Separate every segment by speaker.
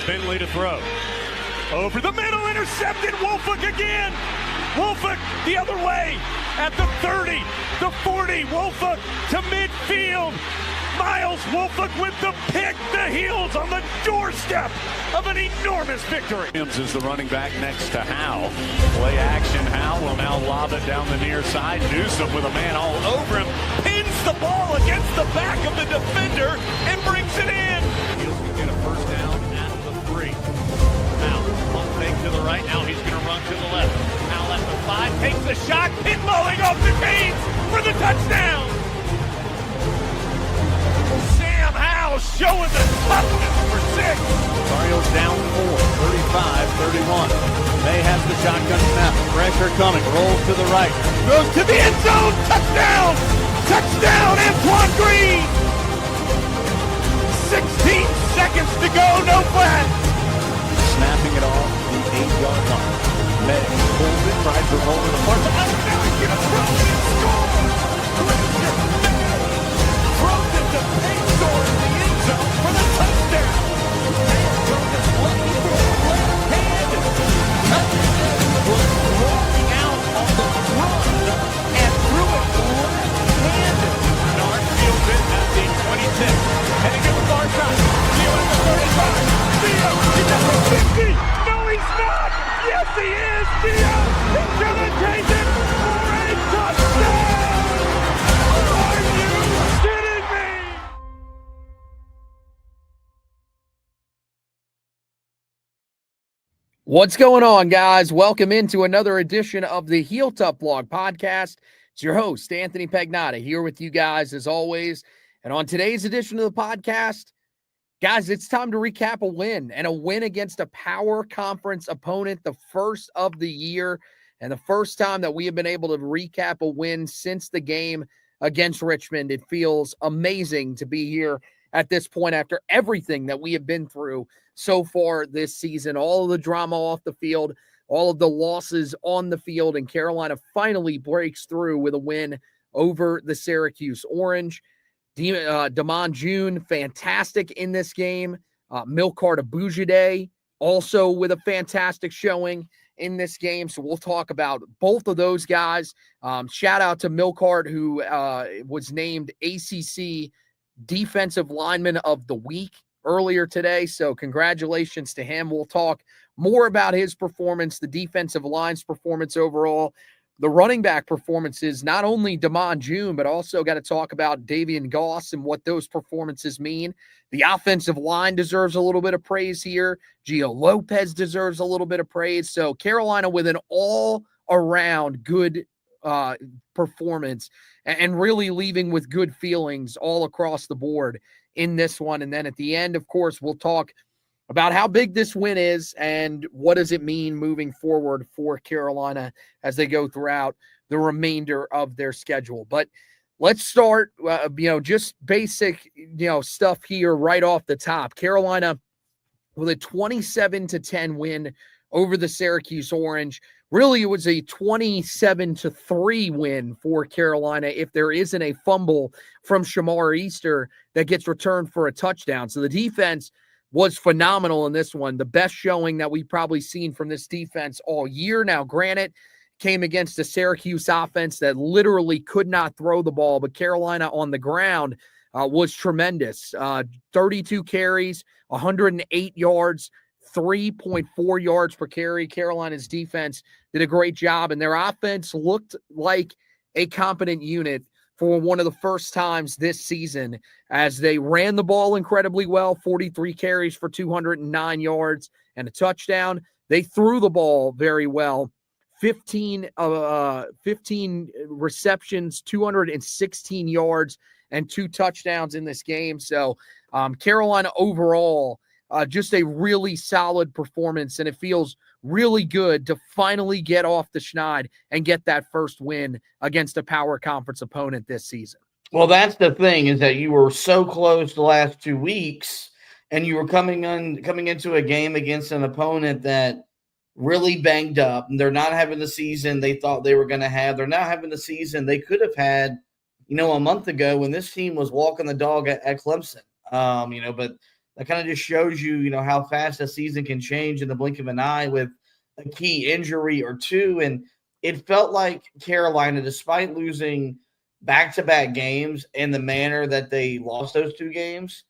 Speaker 1: Finley to throw. Over the middle, intercepted. Wolford again. Wolford the other way at the 30, the 40. Wolford to midfield. Miles Wolford with the pick. The Heels on the doorstep of an enormous victory. Williams is the running back next to Howe. Play action. Howe will now lob it down the near side. Newsom with a man all over him. Pins the ball against the back of the defender and brings it in. Heels can get a first down at the 3. Now, pump fake to the right. Now he's going to run to the left. Howe at the 5. Takes the shot. Pinballing off the chains for the touchdown. Sam Howe showing the toughness for 6. Cardinals down 4, 35-31. May has the shotgun snap. Pressure coming. Rolls to the right. Goes to the end zone. Touchdown! Touchdown, Antoine Green! 16 seconds to go. No flag. Snapping it off the 8-yard line. May pulls it, tries to roll it apart. Now he's going to throw it and score! Throws it to Paytor in the end zone for the touchdown! Is lucky for the left hand. Was rolling out on the run and threw it left-handed. Bernard fields it at the 26. Heading to the far side. Theo at the 35. Theo, he's at the 50. No, he's not. Yes, he is. Theo, he's going to take it for a touchdown. Are you kidding me?
Speaker 2: What's going on, guys? Welcome into another edition of the Heel Tough Blog podcast. It's your host, Anthony Pagnotta, here with you guys as always. And on today's edition of the podcast, guys, it's time to recap a win, and a win against a power conference opponent, the first of the year, and the first time that we have been able to recap a win since the game against Richmond. It feels amazing to be here at this point after everything that we have been through so far this season, all of the drama off the field, all of the losses on the field, and Carolina finally breaks through with a win over the Syracuse Orange. Damon June, fantastic in this game. Melkart Abou-Jaoude also with a fantastic showing in this game. So we'll talk about both of those guys. Shout out to Melkart, who was named ACC Defensive Lineman of the Week earlier today. So congratulations to him. We'll talk more about his performance, the defensive line's performance overall, the running back performances, not only Damon June, but also got to talk about Davian Goss and what those performances mean. The offensive line deserves a little bit of praise here. Gio Lopez deserves a little bit of praise. So Carolina with an all-around good performance and really leaving with good feelings all across the board in this one. And then at the end, of course, we'll talk about how big this win is and what does it mean moving forward for Carolina as they go throughout the remainder of their schedule. But let's start, just basic, stuff here right off the top. Carolina with a 27-10 win over the Syracuse Orange. Really, it was a 27-3 win for Carolina if there isn't a fumble from Shamar Easter that gets returned for a touchdown. So the defense was phenomenal in this one. The best showing that we've probably seen from this defense all year. Now, granted, came against a Syracuse offense that literally could not throw the ball, but Carolina on the ground was tremendous. 32 carries, 108 yards, 3.4 yards per carry. Carolina's defense did a great job, and their offense looked like a competent unit for one of the first times this season as they ran the ball incredibly well, 43 carries for 209 yards and a touchdown. They threw the ball very well, 15 receptions, 216 yards, and 2 touchdowns in this game. So Carolina overall, just a really solid performance, and it feels really good to finally get off the schneid and get that first win against a power conference opponent this season.
Speaker 3: Well, that's the thing, is that you were so close the last 2 weeks, and you were coming into a game against an opponent that really banged up, and they're not having the season they thought they were going to have. They're not having the season they could have had, a month ago when this team was walking the dog at Clemson. But that kind of just shows you, how fast a season can change in the blink of an eye with a key injury or two. And it felt like Carolina, despite losing back-to-back games in the manner that they lost those 2 games,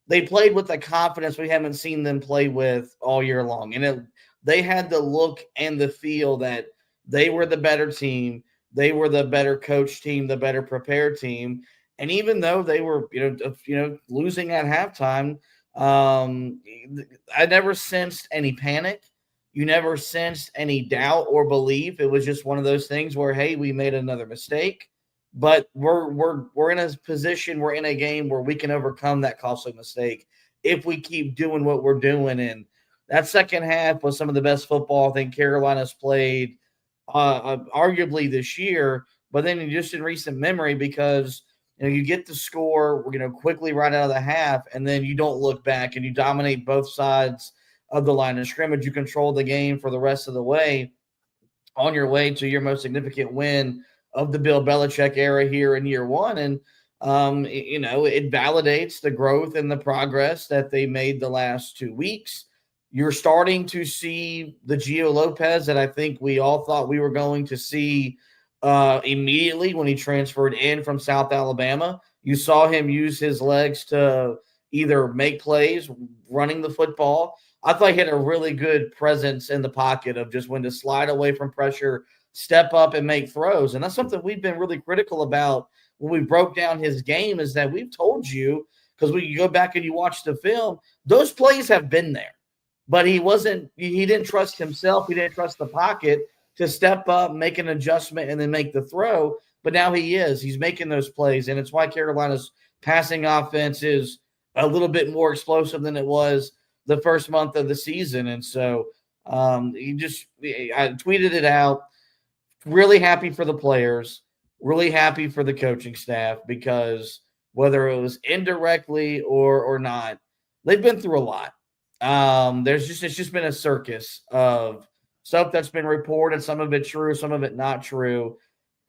Speaker 3: they played with the confidence we haven't seen them play with all year long. And they had the look and the feel that they were the better team. They were the better coach team, the better prepared team. And even though they were, losing at halftime, I never sensed any panic. You never sensed any doubt or belief. It was just one of those things where, hey, we made another mistake, but we're in a position, we're in a game where we can overcome that costly mistake if we keep doing what we're doing. And that second half was some of the best football I think Carolina's played arguably this year, but then just in recent memory, because you get the score, quickly right out of the half, and then you don't look back and you dominate both sides of the line of scrimmage. You control the game for the rest of the way on your way to your most significant win of the Bill Belichick era here in year 1. And, it validates the growth and the progress that they made the last 2 weeks. You're starting to see the Gio Lopez that I think we all thought we were going to see immediately when he transferred in from South Alabama. You saw him use his legs to either make plays, running the football. I thought he had a really good presence in the pocket of just when to slide away from pressure, step up and make throws. And that's something we've been really critical about when we broke down his game, is that we've told you, because when you go back and you watch the film, those plays have been there. But he didn't trust himself. He didn't trust the pocket to step up, make an adjustment, and then make the throw. But now he is. He's making those plays. And it's why Carolina's passing offense is a little bit more explosive than it was the first month of the season. And so I tweeted it out. Really happy for the players, really happy for the coaching staff, because whether it was indirectly or not, they've been through a lot. It's just been a circus of stuff that's been reported, some of it true, some of it not true.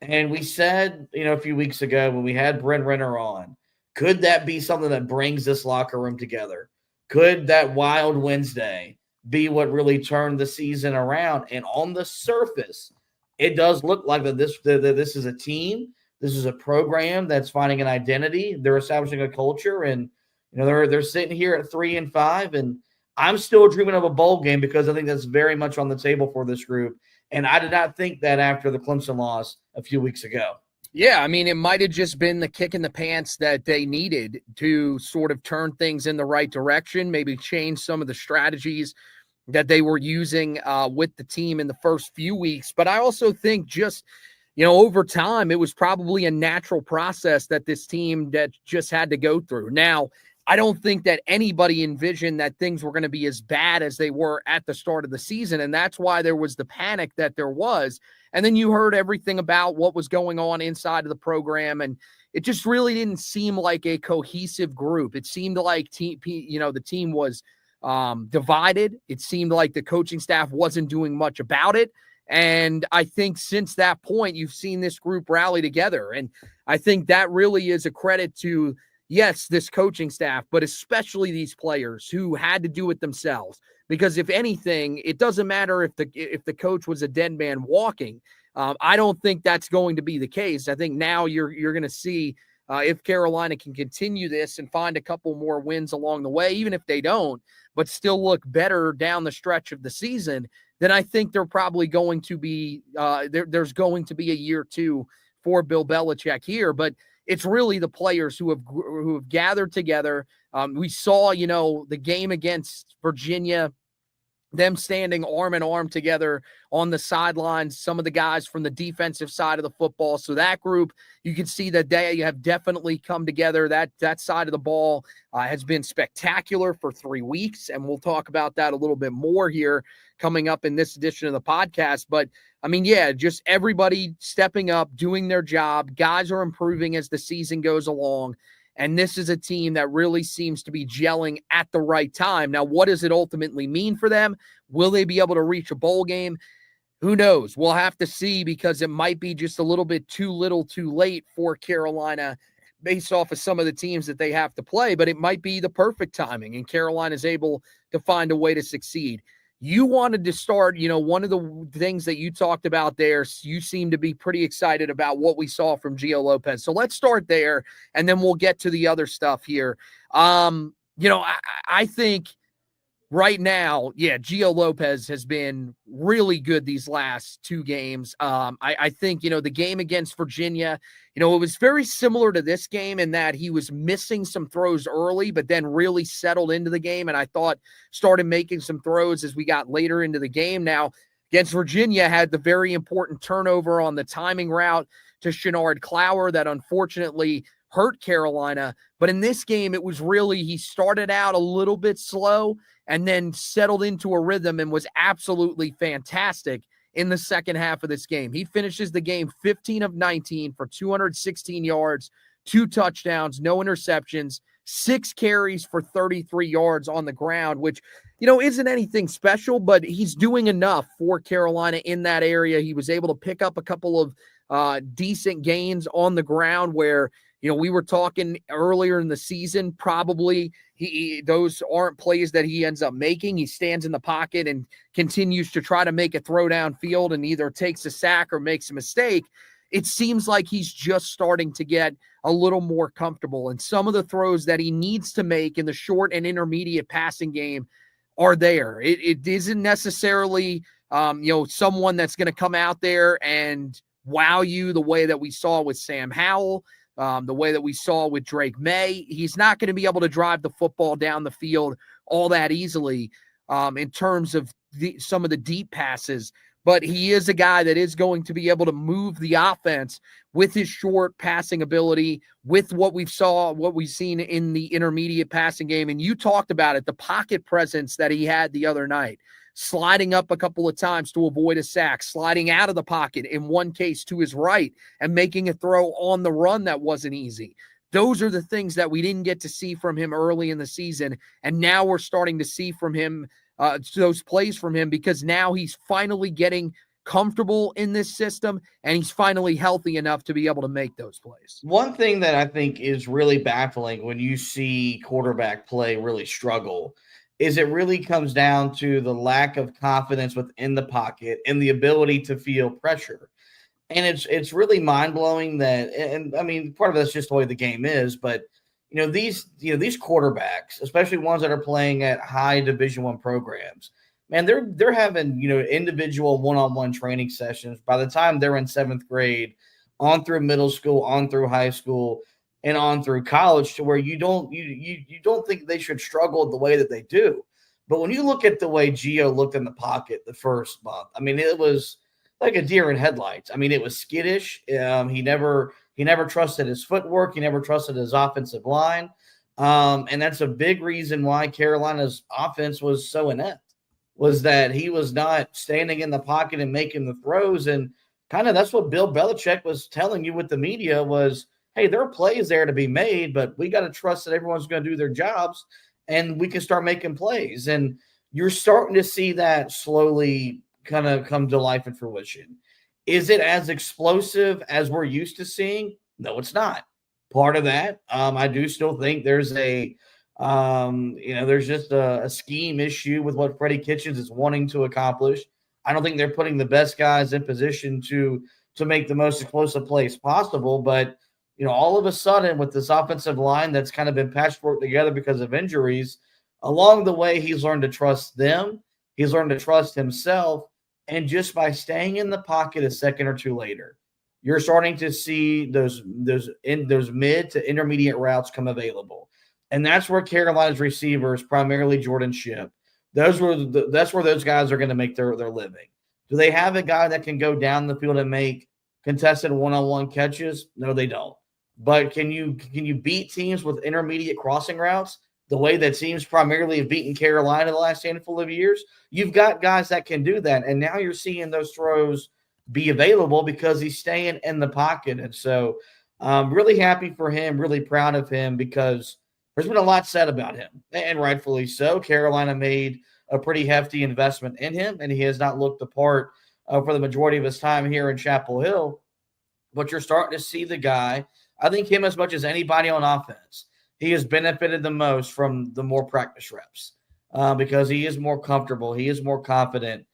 Speaker 3: And we said, a few weeks ago when we had Brent Renner on, could that be something that brings this locker room together? Could that wild Wednesday be what really turned the season around? And on the surface, it does look like that this is a team. This is a program that's finding an identity. They're establishing a culture, and they're sitting here at 3-5, and I'm still dreaming of a bowl game, because I think that's very much on the table for this group. And I did not think that after the Clemson loss a few weeks ago.
Speaker 2: Yeah, I mean, it might have just been the kick in the pants that they needed to sort of turn things in the right direction, maybe change some of the strategies that they were using with the team in the first few weeks. But I also think just, over time, it was probably a natural process that this team that just had to go through. Now, I don't think that anybody envisioned that things were going to be as bad as they were at the start of the season. And that's why there was the panic that there was. And then you heard everything about what was going on inside of the program. And it just really didn't seem like a cohesive group. It seemed like the team was divided. It seemed like the coaching staff wasn't doing much about it. And I think since that point, you've seen this group rally together. And I think that really is a credit to, yes, this coaching staff, but especially these players who had to do it themselves. Because if anything, it doesn't matter if the coach was a dead man walking. I don't think that's going to be the case. I think now you're going to see if Carolina can continue this and find a couple more wins along the way, even if they don't, but still look better down the stretch of the season, then I think they're probably going to be there's going to be a year 2 for Bill Belichick here. But it's really the players who have gathered together. We saw, the game against Virginia, them standing arm in arm together on the sidelines, some of the guys from the defensive side of the football. So that group, you can see that they have definitely come together. That side of the ball has been spectacular for 3 weeks, and we'll talk about that a little bit more here coming up in this edition of the podcast. But I mean, yeah, just everybody stepping up, doing their job. Guys are improving as the season goes along. And this is a team that really seems to be gelling at the right time. Now, what does it ultimately mean for them? Will they be able to reach a bowl game? Who knows? We'll have to see, because it might be just a little bit too little too late for Carolina based off of some of the teams that they have to play, but it might be the perfect timing, and Carolina is able to find a way to succeed. You wanted to start, one of the things that you talked about there, you seem to be pretty excited about what we saw from Gio Lopez. So let's start there, and then we'll get to the other stuff here. I think right now, Gio Lopez has been really good these last two games. I think, the game against Virginia, it was very similar to this game in that he was missing some throws early, but then really settled into the game. And I thought started making some throws as we got later into the game. Now, against Virginia, had the very important turnover on the timing route to Shenard Clower that unfortunately hurt Carolina. But in this game, it was really, he started out a little bit slow and then settled into a rhythm and was absolutely fantastic in the second half of this game. He finishes the game 15 of 19 for 216 yards, 2 touchdowns, no interceptions, 6 carries for 33 yards on the ground, which, isn't anything special, but he's doing enough for Carolina in that area. He was able to pick up a couple of decent gains on the ground where, we were talking earlier in the season, probably those aren't plays that he ends up making. He stands in the pocket and continues to try to make a throw downfield and either takes a sack or makes a mistake. It seems like he's just starting to get a little more comfortable. And some of the throws that he needs to make in the short and intermediate passing game are there. It isn't necessarily, someone that's going to come out there and wow you the way that we saw with Sam Howell. The way that we saw with Drake May. He's not going to be able to drive the football down the field all that easily in terms of some of the deep passes, but he is a guy that is going to be able to move the offense with his short passing ability, with what we've seen in the intermediate passing game. And you talked about it, the pocket presence that he had the other night, sliding up a couple of times to avoid a sack, sliding out of the pocket in one case to his right and making a throw on the run that wasn't easy. Those are the things that we didn't get to see from him early in the season. And now we're starting to see from him those plays from him because now he's finally getting comfortable in this system and he's finally healthy enough to be able to make those plays.
Speaker 3: One thing that I think is really baffling when you see quarterback play really struggle is it really comes down to the lack of confidence within the pocket and the ability to feel pressure. And it's really mind-blowing that, and I mean, part of that's just the way the game is, but these quarterbacks, especially ones that are playing at high Division I programs, man, they're having, individual one-on-one training sessions by the time they're in 7th grade, on through middle school, on through high school, and on through college, to where you don't think they should struggle the way that they do. But when you look at the way Gio looked in the pocket the first month, I mean, it was like a deer in headlights. I mean, it was skittish. He never trusted his footwork. He never trusted his offensive line. And that's a big reason why Carolina's offense was so inept, was that he was not standing in the pocket and making the throws. And kind of that's what Bill Belichick was telling you with the media was, hey, there are plays there to be made, but we got to trust that everyone's going to do their jobs and we can start making plays. And you're starting to see that slowly kind of come to life and fruition. Is it as explosive as we're used to seeing? No, it's not. Part of that, I do still think there's there's just a scheme issue with what Freddie Kitchens is wanting to accomplish. I don't think they're putting the best guys in position to make the most explosive plays possible, but all of a sudden with this offensive line that's kind of been patchworked together because of injuries, along the way, he's learned to trust them. He's learned to trust himself. And just by staying in the pocket a second or two later, you're starting to see those mid to intermediate routes come available. And that's where Carolina's receivers, primarily Jordan Shipp, that's where those guys are going to make their living. Do they have a guy that can go down the field and make contested one-on-one catches? No, they don't. But can you beat teams with intermediate crossing routes the way that teams primarily have beaten Carolina the last handful of years? You've got guys that can do that, and now you're seeing those throws be available because he's staying in the pocket. And so I'm really happy for him, really proud of him, because there's been a lot said about him, and rightfully so. Carolina made a pretty hefty investment in him, and he has not looked the part for the majority of his time here in Chapel Hill. But you're starting to see the guy, I think him, as much as anybody on offense, he has benefited the most from the more practice reps because he is more comfortable. He is more confident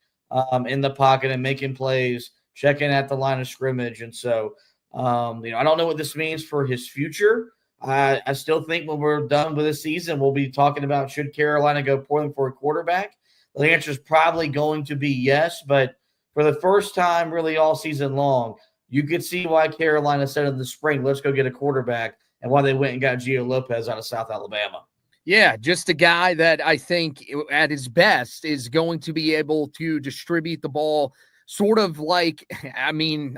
Speaker 3: in the pocket and making plays, checking at the line of scrimmage. And so, I don't know what this means for his future. I still think when we're done with this season, we'll be talking about should Carolina go Portland for a quarterback. The answer is probably going to be yes, but for the first time really all season long, you could see why Carolina said in the spring, let's go get a quarterback, and why they went and got Gio Lopez out of South Alabama.
Speaker 2: Yeah, just a guy that I think at his best is going to be able to distribute the ball sort of like, a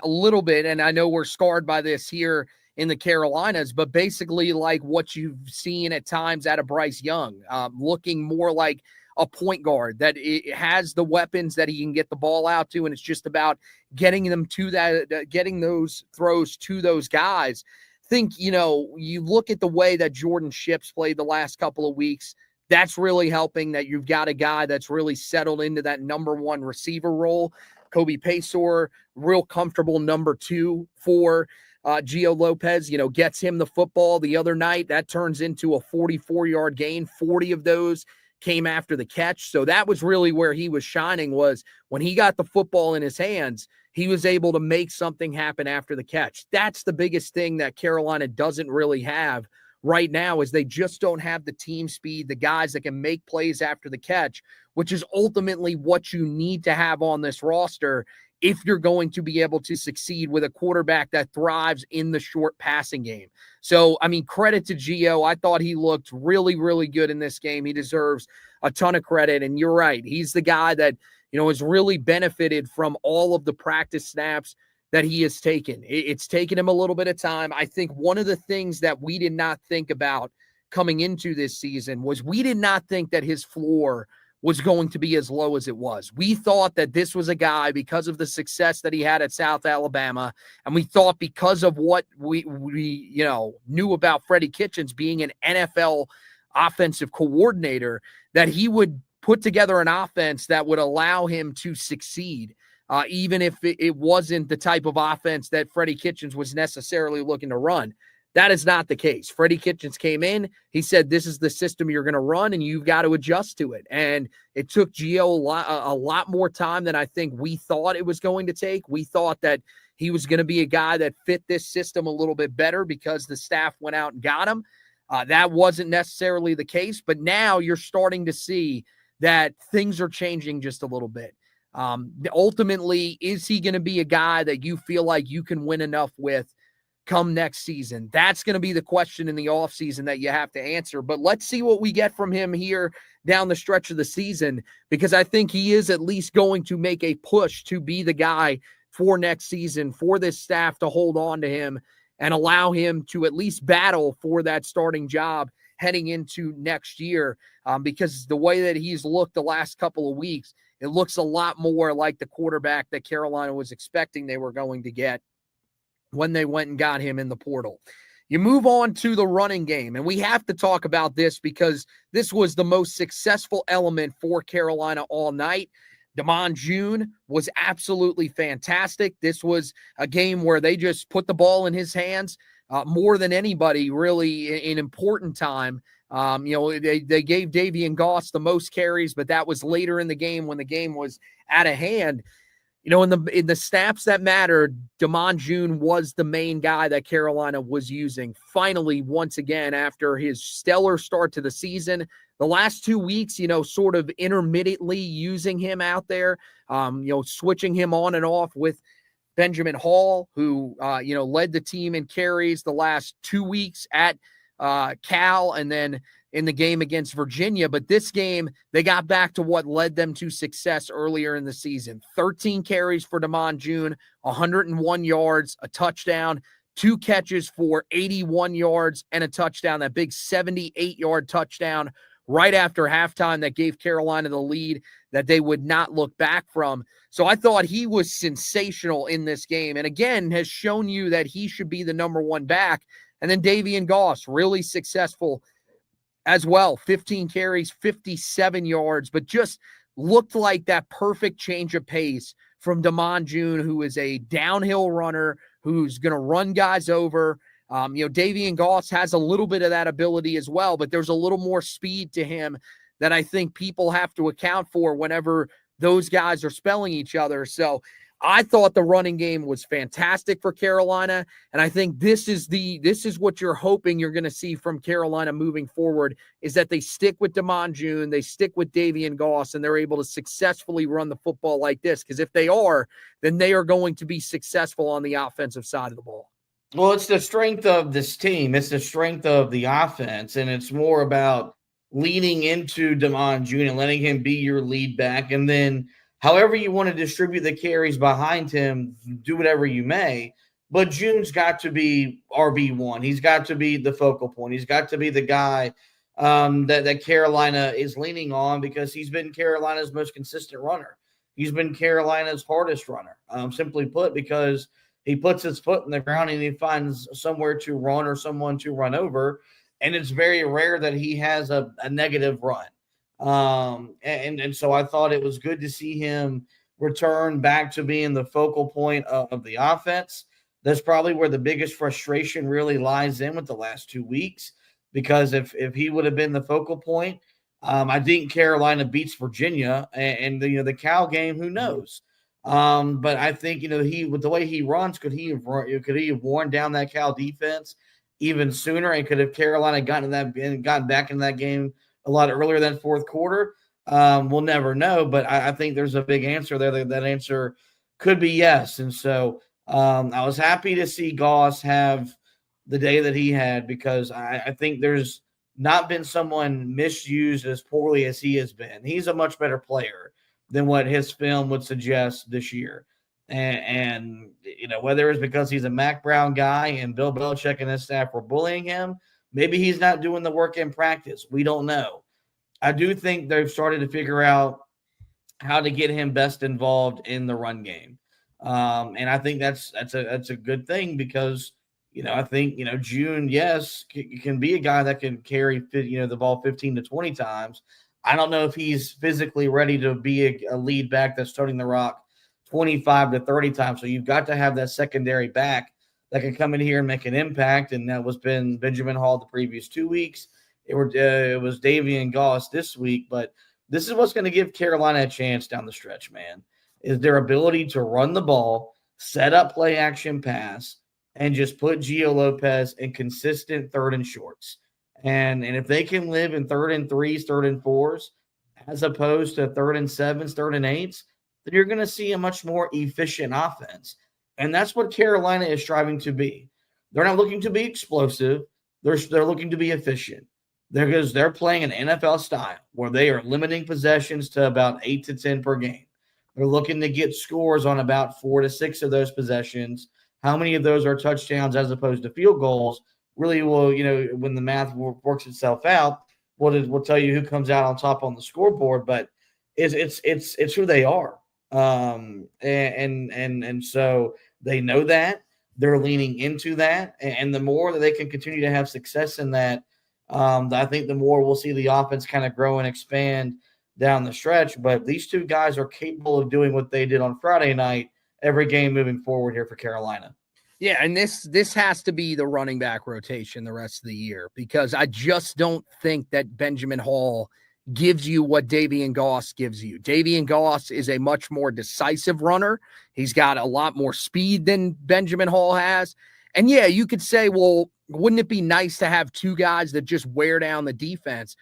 Speaker 2: little bit, and I know we're scarred by this here in the Carolinas, but basically like what you've seen at times out of Bryce Young, looking more like a point guard that it has the weapons that he can get the ball out to, and it's just about getting them to that, getting those throws to those guys. Think, you look at the way that Jordan Ships played the last couple of weeks, that's really helping that you've got a guy that's really settled into that number one receiver role. Kobe Paysour, real comfortable number two for Gio Lopez, gets him the football the other night. That turns into a 44-yard gain. 40 of those came after the catch. So that was really where he was shining, was when he got the football in his hands, he was able to make something happen after the catch. That's the biggest thing that Carolina doesn't really have right now, is they just don't have the team speed, the guys that can make plays after the catch, which is ultimately what you need to have on this roster if you're going to be able to succeed with a quarterback that thrives in the short passing game. So, credit to Gio. I thought he looked really, really good in this game. He deserves a ton of credit. And you're right. He's the guy that, has really benefited from all of the practice snaps that he has taken. It's taken him a little bit of time. I think one of the things that we did not think about coming into this season was we did not think that his floor was going to be as low as it was. We thought that this was a guy, because of the success that he had at South Alabama, and we thought because of what we knew about Freddie Kitchens being an NFL offensive coordinator, that he would put together an offense that would allow him to succeed, even if it wasn't the type of offense that Freddie Kitchens was necessarily looking to run. That is not the case. Freddie Kitchens came in. He said, this is the system you're going to run, and you've got to adjust to it. And it took Gio a lot more time than I think we thought it was going to take. We thought that he was going to be a guy that fit this system a little bit better because the staff went out and got him. That wasn't necessarily the case, but now you're starting to see that things are changing just a little bit. Ultimately, is he going to be a guy that you feel like you can win enough with come next season? That's going to be the question in the offseason that you have to answer. But let's see what we get from him here down the stretch of the season, because I think he is at least going to make a push to be the guy for next season, for this staff to hold on to him and allow him to at least battle for that starting job heading into next year, because the way that he's looked the last couple of weeks, it looks a lot more like the quarterback that Carolina was expecting they were going to get when they went and got him in the portal. You move on to the running game, and we have to talk about this because this was the most successful element for Carolina all night. Abou-Jaoude was absolutely fantastic. This was a game where they just put the ball in his hands more than anybody, really, in important time. They gave Davian Goss the most carries, but that was later in the game when the game was out of hand. In the snaps that mattered, Abou-Jaoude was the main guy that Carolina was using. Finally, once again, after his stellar start to the season, the last 2 weeks, sort of intermittently using him out there, switching him on and off with Benjamin Hall, who, led the team in carries the last 2 weeks at Cal, and then in the game against Virginia. But this game, they got back to what led them to success earlier in the season. 13 carries for Abou-Jaoude, 101 yards, a touchdown, 2 catches for 81 yards and a touchdown, that big 78-yard touchdown right after halftime that gave Carolina the lead that they would not look back from. So I thought he was sensational in this game, and again has shown you that he should be the number one back. And then Davian Goss, really successful as well. 15 carries, 57 yards, but just looked like that perfect change of pace from Abou-Jaoude, who is a downhill runner, who's going to run guys over. Davian Goss has a little bit of that ability as well, but there's a little more speed to him that I think people have to account for whenever those guys are spelling each other. So I thought the running game was fantastic for Carolina, and I think this is what you're hoping you're going to see from Carolina moving forward, is that they stick with Abou-Jaoude, they stick with Davian Goss, and they're able to successfully run the football like this. Because if they are, then they are going to be successful on the offensive side of the ball.
Speaker 3: Well, it's the strength of this team. It's the strength of the offense, and it's more about leaning into Abou-Jaoude and letting him be your lead back, and then however you want to distribute the carries behind him, do whatever you may. But June's got to be RB1. He's got to be the focal point. He's got to be the guy that Carolina is leaning on, because he's been Carolina's most consistent runner. He's been Carolina's hardest runner, simply put, because he puts his foot in the ground and he finds somewhere to run or someone to run over. And it's very rare that he has a negative run. And so I thought it was good to see him return back to being the focal point of the offense. That's probably where the biggest frustration really lies in with the last 2 weeks, because if he would have been the focal point, I think Carolina beats Virginia, and the Cal game, who knows? But I think, he, with the way he runs, could he have worn down that Cal defense even sooner, and could have Carolina gotten back in that game a lot earlier than fourth quarter? We'll never know, but I think there's a big answer there. That answer could be yes. And so I was happy to see Goss have the day that he had, because I think there's not been someone misused as poorly as he has been. He's a much better player than what his film would suggest this year. And whether it's because he's a Mac Brown guy and Bill Belichick and his staff were bullying him, maybe he's not doing the work in practice. We don't know. I do think they've started to figure out how to get him best involved in the run game. And I think that's a good thing, because, I think, June, yes, can be a guy that can carry, the ball 15 to 20 times. I don't know if he's physically ready to be a lead back that's starting the rock 25 to 30 times. So you've got to have that secondary back that can come in here and make an impact, and that was been Benjamin Hall the previous 2 weeks. It was Davian Goss this week, but this is what's going to give Carolina a chance down the stretch, man, is their ability to run the ball, set up play action pass, and just put Gio Lopez in consistent third and shorts. And if they can live in 3rd and 3s, 3rd and 4s, as opposed to 3rd and 7s, 3rd and 8s, then you're going to see a much more efficient offense. And that's what Carolina is striving to be. They're not looking to be explosive. They're looking to be efficient. Because they're playing an NFL style where they are limiting possessions to about 8 to 10 per game. They're looking to get scores on about 4 to 6 of those possessions. How many of those are touchdowns as opposed to field goals really will, when the math works itself out, we'll tell you who comes out on top on the scoreboard. But it's who they are. And so they know that. They're leaning into that. And the more that they can continue to have success in that, I think the more we'll see the offense kind of grow and expand down the stretch. But these two guys are capable of doing what they did on Friday night every game moving forward here for Carolina.
Speaker 2: Yeah, and this has to be the running back rotation the rest of the year, because I just don't think that Benjamin Hall gives you what Davian Goss gives you. Davian Goss is a much more decisive runner. He's got a lot more speed than Benjamin Hall has. And yeah, you could say, well, wouldn't it be nice to have two guys that just wear down the defense?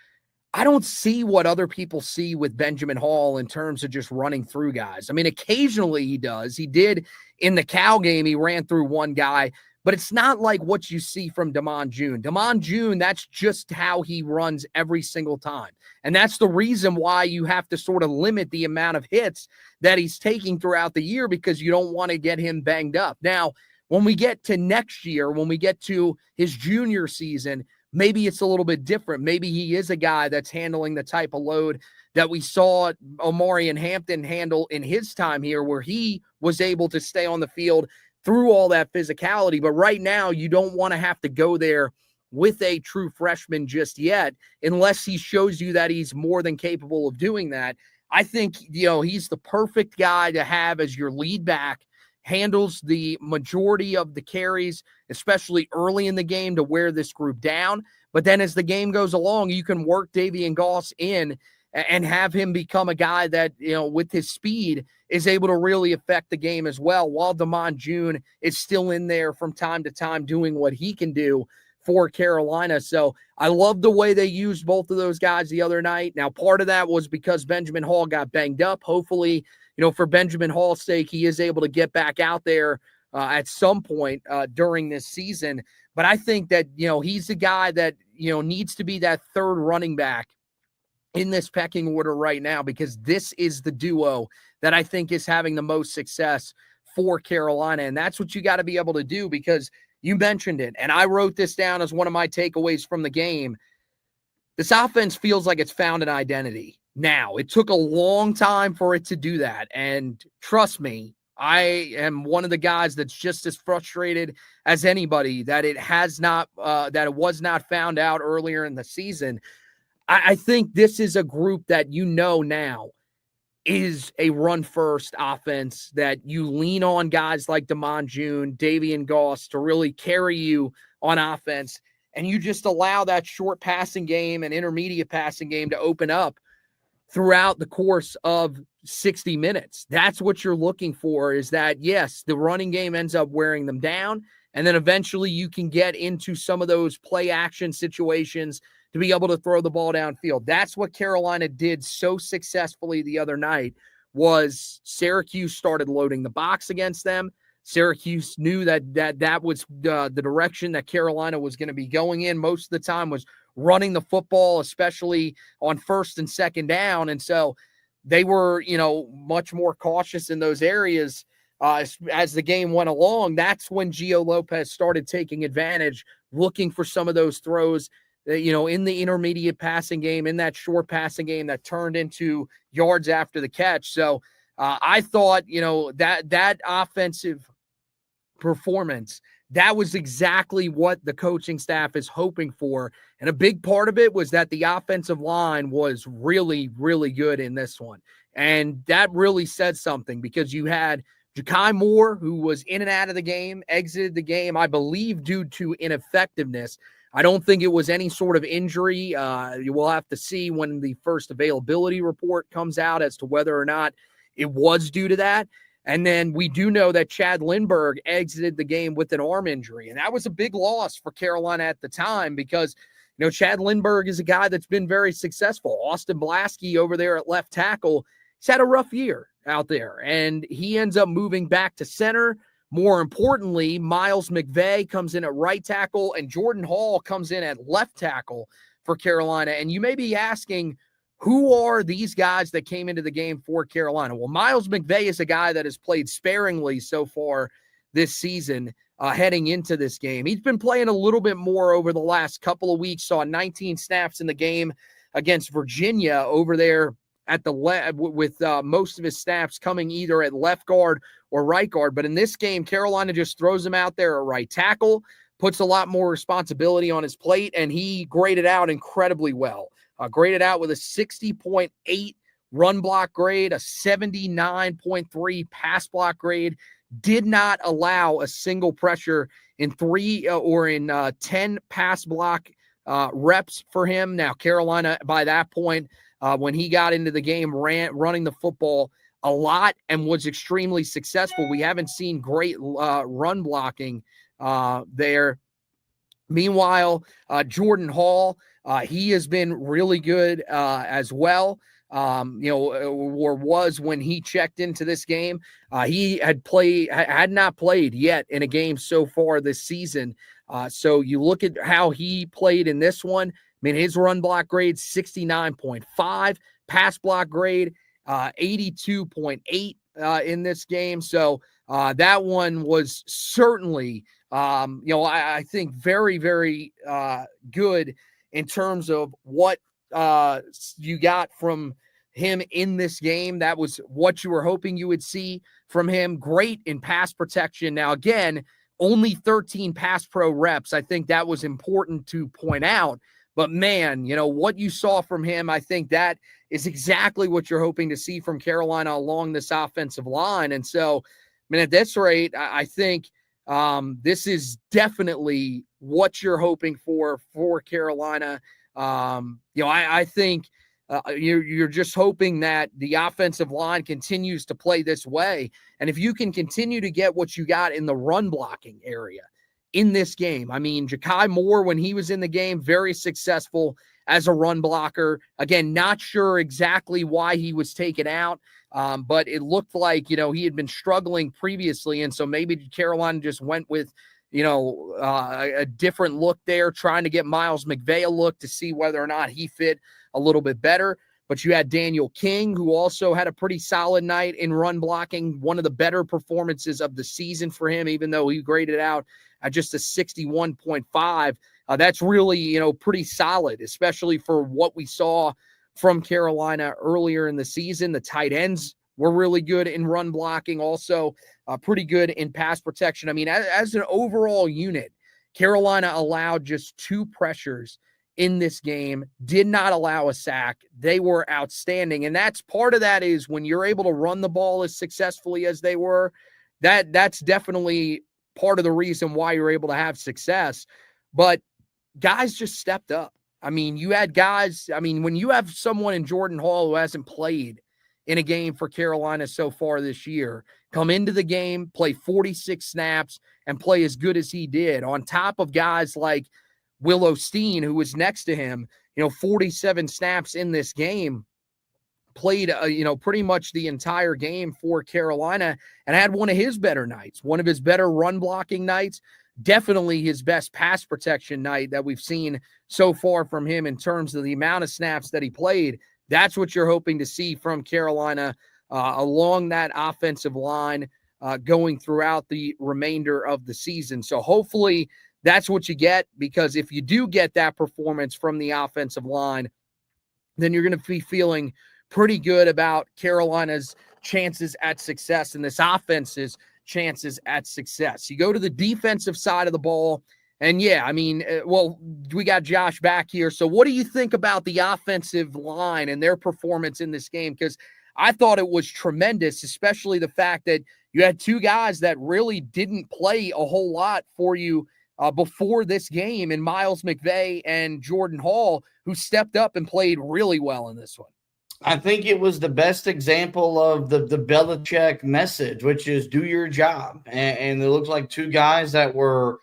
Speaker 2: I don't see what other people see with Benjamin Hall in terms of just running through guys. I mean, occasionally he does. He did in the Cal game. He ran through one guy, but it's not like what you see from Abou-Jaoude. Abou-Jaoude, that's just how he runs every single time. And that's the reason why you have to sort of limit the amount of hits that he's taking throughout the year, because you don't want to get him banged up. Now, when we get to next year, when we get to his junior season, maybe it's a little bit different. Maybe he is a guy that's handling the type of load that we saw Omari and Hampton handle in his time here, where he was able to stay on the field through all that physicality. But right now, you don't want to have to go there with a true freshman just yet, unless he shows you that he's more than capable of doing that. I think, he's the perfect guy to have as your lead back handles the majority of the carries, especially early in the game, to wear this group down. But then as the game goes along, you can work Davian Goss in and have him become a guy that, with his speed is able to really affect the game as well, while Damon June is still in there from time to time doing what he can do for Carolina. So I love the way they used both of those guys the other night. Now, part of that was because Benjamin Hall got banged up. Hopefully, for Benjamin Hall's sake, he is able to get back out there at some point during this season. But I think that, he's the guy that, needs to be that third running back in this pecking order right now, because this is the duo that I think is having the most success for Carolina. And that's what you got to be able to do, because you mentioned it, and I wrote this down as one of my takeaways from the game. This offense feels like it's found an identity now. It took a long time for it to do that. And trust me, I am one of the guys that's just as frustrated as anybody that it has not, that it was not found out earlier in the season. I think this is a group that now is a run-first offense that you lean on guys like Damon June, Davian Goss to really carry you on offense, and you just allow that short passing game and intermediate passing game to open up throughout the course of 60 minutes. That's what you're looking for, is that, yes, the running game ends up wearing them down, and then eventually you can get into some of those play-action situations to be able to throw the ball downfield. That's what Carolina did so successfully the other night. Was Syracuse started loading the box against them. Syracuse knew that was the direction that Carolina was going to be going in most of the time, was running the football, especially on first and second down. And so they were, much more cautious in those areas as the game went along. That's when Gio Lopez started taking advantage, looking for some of those throws, in the intermediate passing game, in that short passing game that turned into yards after the catch. So I thought, that offensive performance, that was exactly what the coaching staff is hoping for. And a big part of it was that the offensive line was really, really good in this one. And that really said something, because you had Ja'Kai Moore, who was in and out of the game, exited the game, I believe, due to ineffectiveness. I don't think it was any sort of injury. You will have to see when the first availability report comes out as to whether or not it was due to that. And then we do know that Chad Lindbergh exited the game with an arm injury. And that was a big loss for Carolina at the time, because, Chad Lindbergh is a guy that's been very successful. Austin Blasky over there at left tackle, he's had a rough year out there, and he ends up moving back to center. More importantly, Miles McVay comes in at right tackle, and Jordan Hall comes in at left tackle for Carolina. And you may be asking, who are these guys that came into the game for Carolina? Well, Miles McVay is a guy that has played sparingly so far this season, heading into this game. He's been playing a little bit more over the last couple of weeks, saw 19 snaps in the game against Virginia over there at the left, with most of his snaps coming either at left guard or right guard. But in this game, Carolina just throws him out there at right tackle, puts a lot more responsibility on his plate, and he graded out incredibly well. Graded out with a 60.8 run block grade, a 79.3 pass block grade, did not allow a single pressure in 10 pass block reps for him. Now, Carolina, by that point, when he got into the game, running the football a lot and was extremely successful. We haven't seen great run blocking there. Meanwhile, Jordan Hall, he has been really good as well. Or was when he checked into this game. He had not played yet in a game so far this season. So you look at how he played in this one. I mean, his run block grade, 69.5, pass block grade, 82.8 in this game. So that one was certainly, I think very, very good in terms of what you got from him in this game. That was what you were hoping you would see from him. Great in pass protection. Now, again, only 13 pass pro reps. I think that was important to point out. But, man, what you saw from him, I think that is exactly what you're hoping to see from Carolina along this offensive line. And so, mean, at this rate, I think this is definitely what you're hoping for Carolina. I think you're just hoping that the offensive line continues to play this way. And if you can continue to get what you got in the run blocking area in this game, I mean, Ja'Kai Moore, when he was in the game, very successful as a run blocker. Again, not sure exactly why he was taken out, but it looked like, he had been struggling previously. And so maybe Carolina just went with, a different look there, trying to get Miles McVay a look to see whether or not he fit a little bit better. But you had Daniel King, who also had a pretty solid night in run blocking, one of the better performances of the season for him, even though he graded out at just a 61.5. That's really, pretty solid, especially for what we saw from Carolina earlier in the season. The tight ends were really good in run blocking, also pretty good in pass protection. I mean, as an overall unit, Carolina allowed just 2 pressures in this game, did not allow a sack. They were outstanding. And that's part of that is when you're able to run the ball as successfully as they were, that's definitely part of the reason why you're able to have success. But guys just stepped up. I mean, you had guys, when you have someone in Jordan Hall who hasn't played in a game for Carolina so far this year, come into the game, play 46 snaps, and play as good as he did, on top of guys like Will Osteen, who was next to him, 47 snaps in this game, played, pretty much the entire game for Carolina and had one of his better nights, one of his better run blocking nights, definitely his best pass protection night that we've seen so far from him in terms of the amount of snaps that he played. That's what you're hoping to see from Carolina along that offensive line going throughout the remainder of the season. So hopefully that's what you get, because if you do get that performance from the offensive line, then you're going to be feeling pretty good about Carolina's chances at success and this offense's chances at success. You go to the defensive side of the ball, and we got Josh back here. So what do you think about the offensive line and their performance in this game? Because I thought it was tremendous, especially the fact that you had 2 guys that really didn't play a whole lot for you before this game, in Miles McVay and Jordan Hall, who stepped up and played really well in this one.
Speaker 3: I think it was the best example of the Belichick message, which is do your job. And it looks like 2 guys that were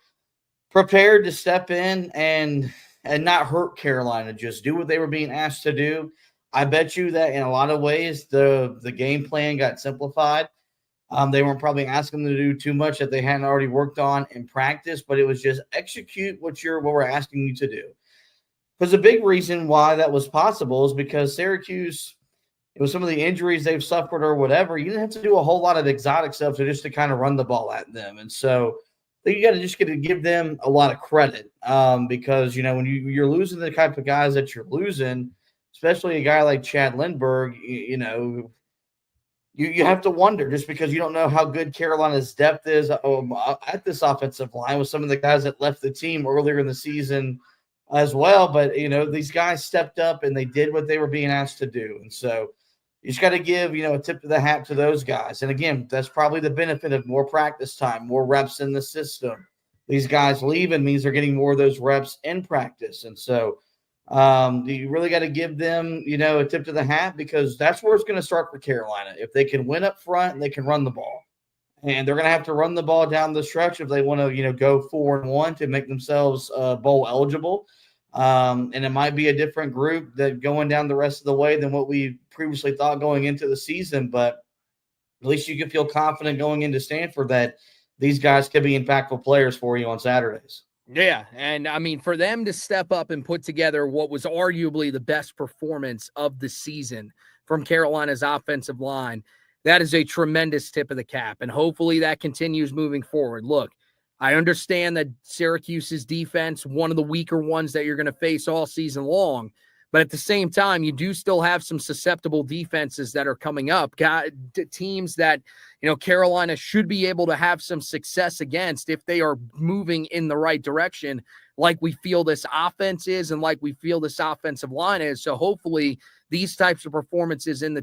Speaker 3: prepared to step in and not hurt Carolina, just do what they were being asked to do. I bet you that in a lot of ways the game plan got simplified. They weren't probably asking them to do too much that they hadn't already worked on in practice, but it was just execute what we're asking you to do. Because the big reason why that was possible is because Syracuse, it was some of the injuries they've suffered or whatever. You didn't have to do a whole lot of exotic stuff to kind of run the ball at them. And so you got to give them a lot of credit because, when you're losing the type of guys that you're losing, especially a guy like Chad Lindbergh, you have to wonder, just because you don't know how good Carolina's depth is at this offensive line with some of the guys that left the team earlier in the season as well. But, these guys stepped up and they did what they were being asked to do. And so you just got to give, a tip of the hat to those guys. And again, that's probably the benefit of more practice time, more reps in the system. These guys leaving means they're getting more of those reps in practice. And so you really got to give them, a tip to the hat, because that's where it's going to start for Carolina. If they can win up front and they can run the ball, and they're going to have to run the ball down the stretch if they want to, go 4-1 to make themselves bowl eligible. And it might be a different group that going down the rest of the way than what we previously thought going into the season. But at least you can feel confident going into Stanford that these guys could be impactful players for you on Saturdays.
Speaker 2: Yeah, and for them to step up and put together what was arguably the best performance of the season from Carolina's offensive line, that is a tremendous tip of the cap, and hopefully that continues moving forward. Look, I understand that Syracuse's defense, one of the weaker ones that you're going to face all season long, but at the same time, you do still have some susceptible defenses that are coming up, teams that, Carolina should be able to have some success against if they are moving in the right direction, like we feel this offense is and like we feel this offensive line is. So hopefully these types of performances in the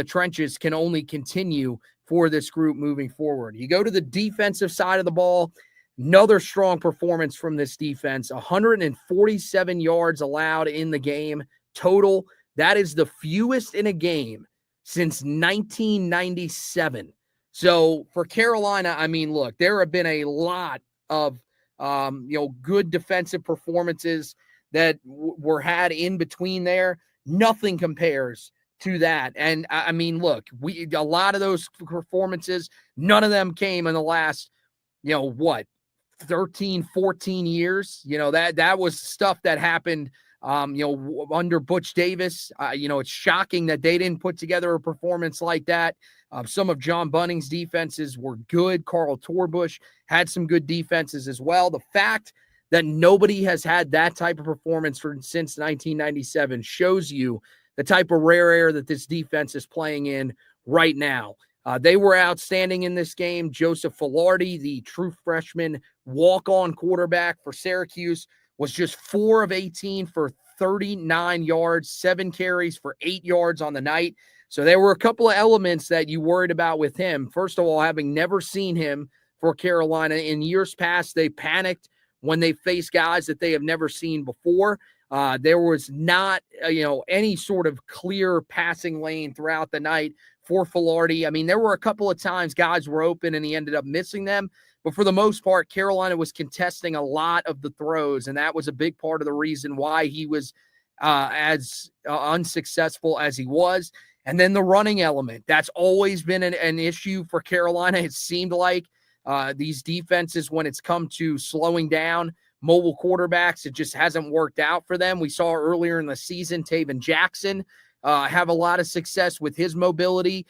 Speaker 2: trenches can only continue for this group moving forward. You go to the defensive side of the ball, another strong performance from this defense, 147 yards allowed in the game total. That is the fewest in a game since 1997. So for Carolina, I mean, look, there have been a lot of good defensive performances that were had in between there. Nothing compares to that. And I mean, look, a lot of those performances, none of them came in the last, 13, 14 years. That was stuff that happened under Butch Davis. It's shocking that they didn't put together a performance like that. Some of John Bunning's defenses were good. Carl Torbush had some good defenses as well. The fact that nobody has had that type of performance since 1997 shows you the type of rare air that this defense is playing in right now. They were outstanding in this game. Joseph Filardi, the true freshman walk-on quarterback for Syracuse, was just 4 of 18 for 39 yards, 7 carries for 8 yards on the night. So there were a couple of elements that you worried about with him. First of all, having never seen him for Carolina in years past, they panicked when they faced guys that they have never seen before. There was not, any sort of clear passing lane throughout the night for Filardi. I mean, there were a couple of times guys were open and he ended up missing them. But for the most part, Carolina was contesting a lot of the throws, and that was a big part of the reason why he was as unsuccessful as he was. And then the running element, that's always been an issue for Carolina. It seemed like these defenses, when it's come to slowing down mobile quarterbacks, it just hasn't worked out for them. We saw earlier in the season, Taven Jackson have a lot of success with his mobility.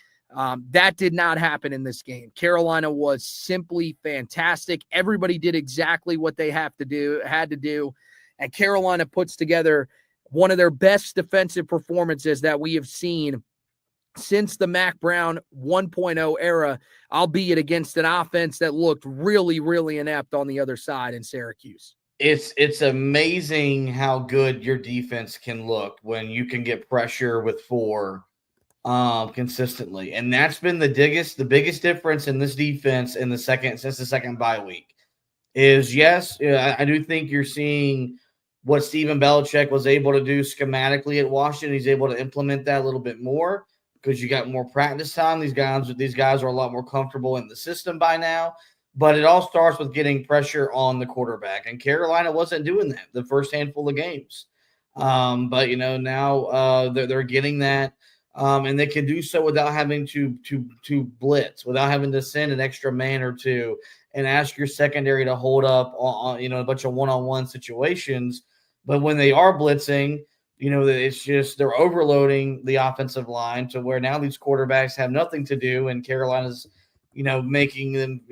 Speaker 2: That did not happen in this game. Carolina was simply fantastic. Everybody did exactly what they had to do. And Carolina puts together one of their best defensive performances that we have seen since the Mac Brown 1.0 era, albeit against an offense that looked really, really inept on the other side in Syracuse.
Speaker 3: It's amazing how good your defense can look when you can get pressure with 4 consistently. And that's been the biggest difference in this defense since the second bye week is, yes, I do think you're seeing what Stephen Belichick was able to do schematically at Washington. He's able to implement that a little bit more because you got more practice time. These guys are a lot more comfortable in the system by now. But it all starts with getting pressure on the quarterback. And Carolina wasn't doing that the first handful of games. But now they're getting that. And they can do so without having to blitz, without having to send an extra man or two and ask your secondary to hold up on a bunch of one-on-one situations. But when they are blitzing, it's just they're overloading the offensive line to where now these quarterbacks have nothing to do, and Carolina's making them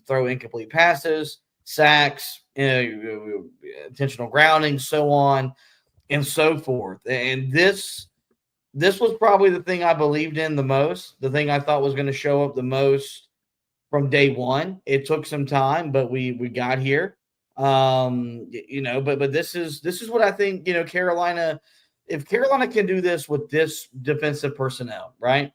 Speaker 3: throw incomplete passes, sacks, intentional grounding, so on and so forth. And this was probably the thing I believed in the most, the thing I thought was going to show up the most from day one. It took some time, but we got here. But this is what I think, Carolina, if Carolina can do this with this defensive personnel, right?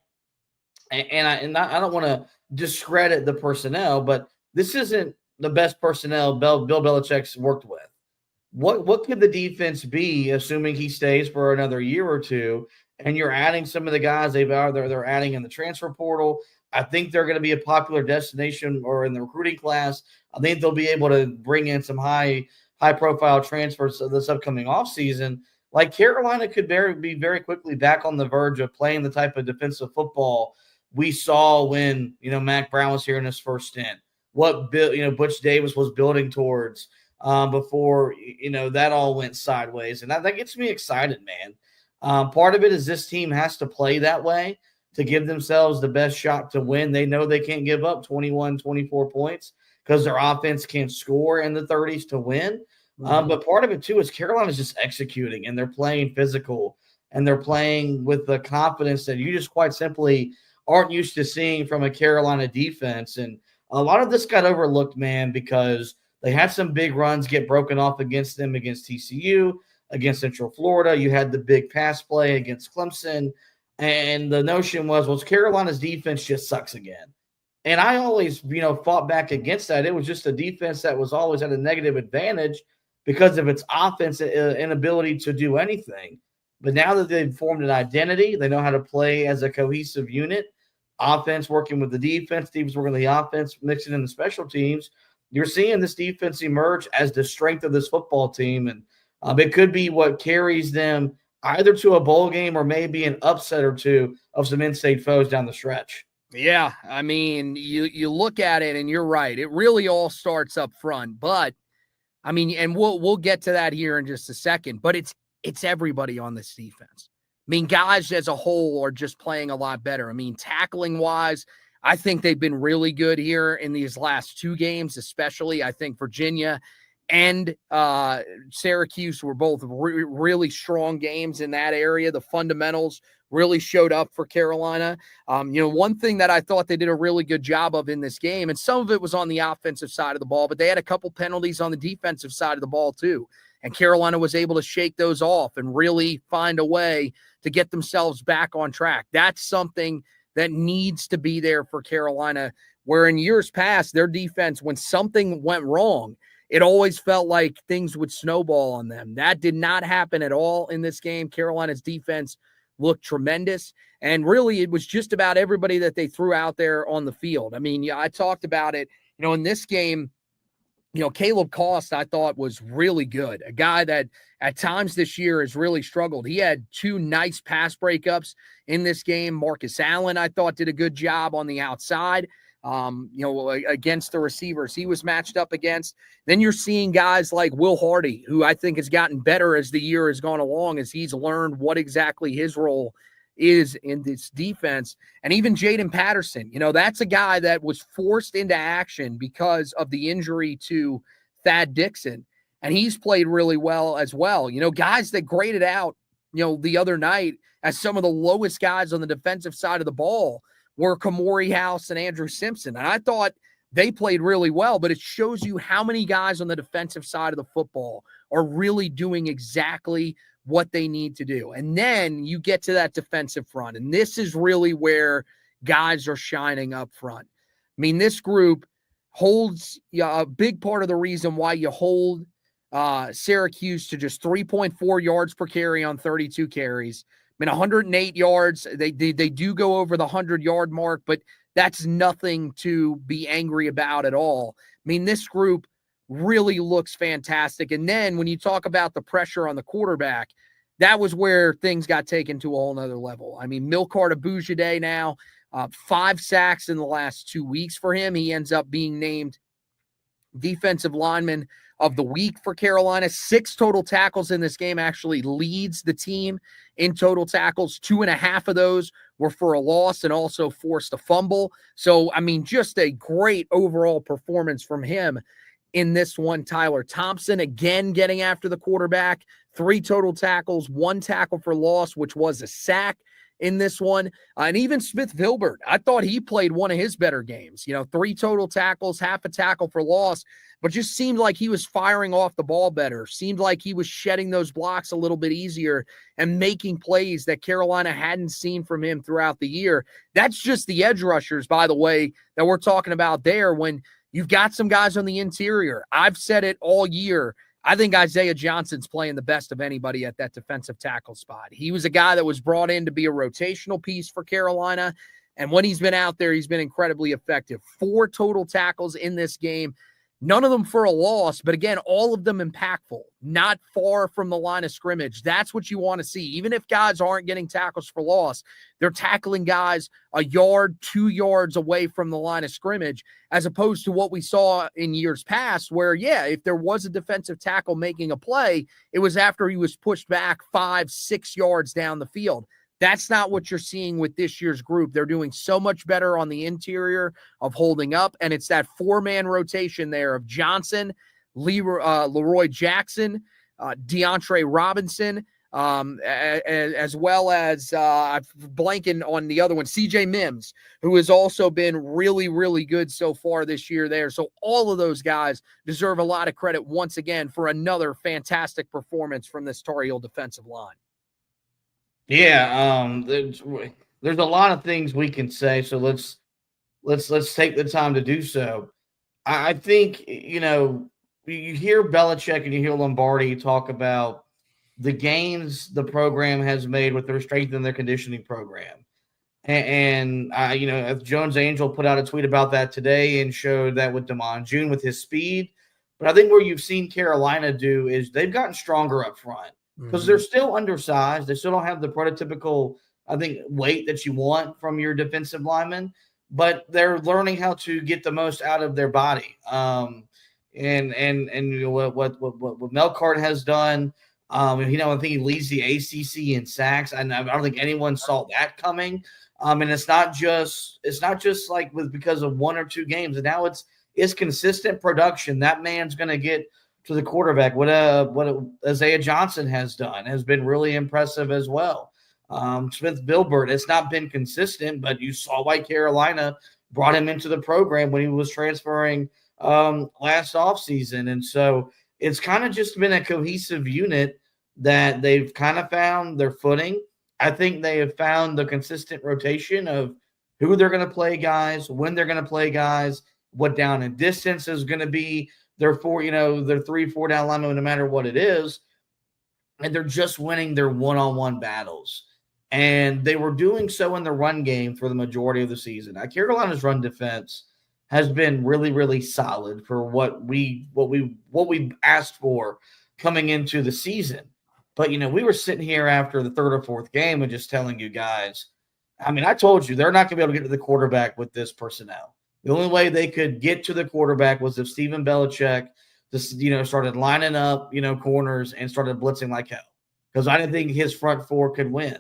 Speaker 3: And I don't want to discredit the personnel, but this isn't the best personnel Bill Belichick's worked with. What could the defense be, assuming he stays for another year or two, and you're adding some of the guys they're adding in the transfer portal? I think they're going to be a popular destination or in the recruiting class. I think they'll be able to bring in some high profile transfers this upcoming offseason. Like Carolina could be very quickly back on the verge of playing the type of defensive football we saw when, Mac Brown was here in his first stint. What Butch Davis was building towards before, that all went sideways. And that gets me excited, man. Part of it is this team has to play that way to give themselves the best shot to win. They know they can't give up 21, 24 points because their offense can't score in the 30s to win. But part of it, too, is Carolina's just executing, and they're playing physical, and they're playing with the confidence that you just quite simply aren't used to seeing from a Carolina defense. And a lot of this got overlooked, man, because they had some big runs get broken off against them, against TCU, against Central Florida. You had the big pass play against Clemson. And the notion was, well, Carolina's defense just sucks again. And I always, fought back against that. It was just a defense that was always at a negative advantage because of its offense inability to do anything. But now that they've formed an identity, they know how to play as a cohesive unit, offense working with the defense working with the offense, mixing in the special teams. You're seeing this defense emerge as the strength of this football team. And it could be what carries them either to a bowl game or maybe an upset or two of some in-state foes down the stretch.
Speaker 2: Yeah, I mean, you look at it and you're right. It really all starts up front. But, I mean, and we'll get to that here in just a second. But it's everybody on this defense. I mean, guys as a whole are just playing a lot better. I mean, tackling-wise, I think they've been really good here in these last two games, especially. I think Virginia and Syracuse were both really strong games in that area. The fundamentals really showed up for Carolina. One thing that I thought they did a really good job of in this game, and some of it was on the offensive side of the ball, but they had a couple penalties on the defensive side of the ball too. And Carolina was able to shake those off and really find a way to get themselves back on track. That's something that needs to be there for Carolina, where in years past, their defense, when something went wrong, it always felt like things would snowball on them. That did not happen at all in this game. Carolina's defense looked tremendous. And really, it was just about everybody that they threw out there on the field. I mean, I talked about it, in this game. Caleb Cost, I thought, was really good. A guy that at times this year has really struggled. He had two nice pass breakups in this game. Marcus Allen, I thought, did a good job on the outside, against the receivers he was matched up against. Then you're seeing guys like Will Hardy, who I think has gotten better as the year has gone along, as he's learned what exactly his role is in this defense. And even Jaden Patterson, that's a guy that was forced into action because of the injury to Thad Dixon. And he's played really well as well. Guys that graded out, the other night as some of the lowest guys on the defensive side of the ball were Kamori House and Andrew Simpson. And I thought they played really well, but it shows you how many guys on the defensive side of the football are really doing exactly what they need to do. And then you get to that defensive front. And this is really where guys are shining up front. I mean, this group holds a big part of the reason why you hold Syracuse to just 3.4 yards per carry on 32 carries. I mean, 108 yards. They do go over the 100-yard mark, but that's nothing to be angry about at all. I mean, this group really looks fantastic. And then when you talk about the pressure on the quarterback, that was where things got taken to a whole nother level. I mean, Melkart Abou-Jaoude now, 5 sacks in the last 2 weeks for him. He ends up being named defensive lineman of the week for Carolina. 6 total tackles in this game, actually leads the team in total tackles. 2.5 of those were for a loss and also forced a fumble. So, I mean, just a great overall performance from him in this one. Tyler Thompson, again, getting after the quarterback. 3 total tackles, 1 tackle for loss, which was a sack in this one. And even Smith Vilbert, I thought he played one of his better games. 3 total tackles, half a tackle for loss, but just seemed like he was firing off the ball better. Seemed like he was shedding those blocks a little bit easier and making plays that Carolina hadn't seen from him throughout the year. That's just the edge rushers, by the way, that we're talking about there. When you've got some guys on the interior, I've said it all year, I think Isaiah Johnson's playing the best of anybody at that defensive tackle spot. He was a guy that was brought in to be a rotational piece for Carolina, and when he's been out there, he's been incredibly effective. 4 total tackles in this game, none of them for a loss, but again, all of them impactful, not far from the line of scrimmage. That's what you want to see. Even if guys aren't getting tackles for loss, they're tackling guys a yard, 2 yards away from the line of scrimmage, as opposed to what we saw in years past where, if there was a defensive tackle making a play, it was after he was pushed back 5-6 yards down the field. That's not what you're seeing with this year's group. They're doing so much better on the interior of holding up, and it's that 4-man rotation there of Johnson, Leroy Jackson, DeAndre Robinson, as well as I'm blanking on the other one, CJ Mims, who has also been really, really good so far this year there. So all of those guys deserve a lot of credit once again for another fantastic performance from this Tar Heel defensive line.
Speaker 3: Yeah, there's a lot of things we can say, so let's take the time to do so. I think you hear Belichick and you hear Lombardi talk about the gains the program has made with their strength and their conditioning program. And Jones Angel put out a tweet about that today and showed that with Damon June with his speed. But I think where you've seen Carolina do is they've gotten stronger up front because they're still undersized. They still don't have the prototypical, I think, weight that you want from your defensive linemen, but they're learning how to get the most out of their body. What Melkart has done. I think he leads the ACC in sacks. I don't think anyone saw that coming. And it's not just like because of one or two games. And now it's consistent production. That man's going to get to the quarterback. What Isaiah Johnson has done has been really impressive as well. Smith Bilbert, it's not been consistent, but you saw why Carolina brought him into the program when he was transferring last offseason. And so it's kind of just been a cohesive unit that they've kind of found their footing. I think they have found the consistent rotation of who they're going to play guys, when they're going to play guys, what down and distance is going to be their 3-4 down linemen, no matter what it is. And they're just winning their one-on-one battles. And they were doing so in the run game for the majority of the season. Now, Carolina's run defense has been really, really solid for what we asked for coming into the season. But, we were sitting here after the third or fourth game and just telling you guys, I told you they're not going to be able to get to the quarterback with this personnel. The only way they could get to the quarterback was if Stephen Belichick just, started lining up, corners and started blitzing like hell. Because I didn't think his front four could win.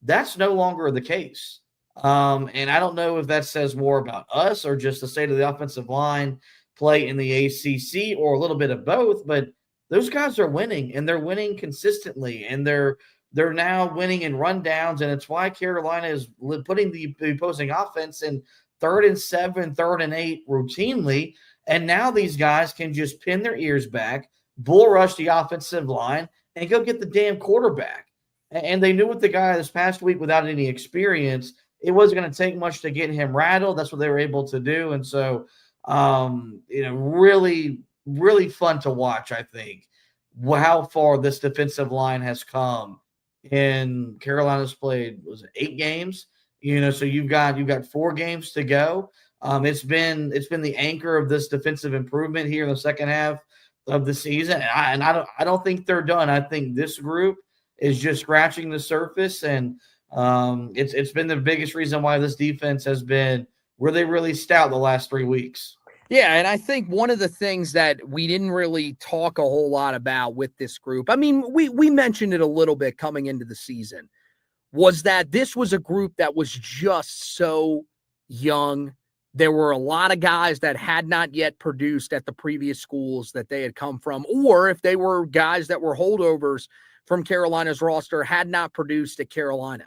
Speaker 3: That's no longer the case. And I don't know if that says more about us or just the state of the offensive line play in the ACC or a little bit of both, but those guys are winning, and they're winning consistently, and they're now winning in rundowns, and it's why Carolina is putting the opposing offense in 3rd and 7, 3rd and 8 routinely, and now these guys can just pin their ears back, bull rush the offensive line, and go get the damn quarterback. And they knew with the guy this past week without any experience, it wasn't going to take much to get him rattled. That's what they were able to do, and so really, really fun to watch, I think, how far this defensive line has come. And Carolina's played, 8 games? So you've got 4 games to go. It's been the anchor of this defensive improvement here in the second half of the season. And I don't think they're done. I think this group is just scratching the surface, and it's been the biggest reason why this defense has been really, really stout the last 3 weeks.
Speaker 2: Yeah, and I think one of the things that we didn't really talk a whole lot about with this group, we mentioned it a little bit coming into the season, was that this was a group that was just so young. There were a lot of guys that had not yet produced at the previous schools that they had come from, or if they were guys that were holdovers from Carolina's roster, had not produced at Carolina.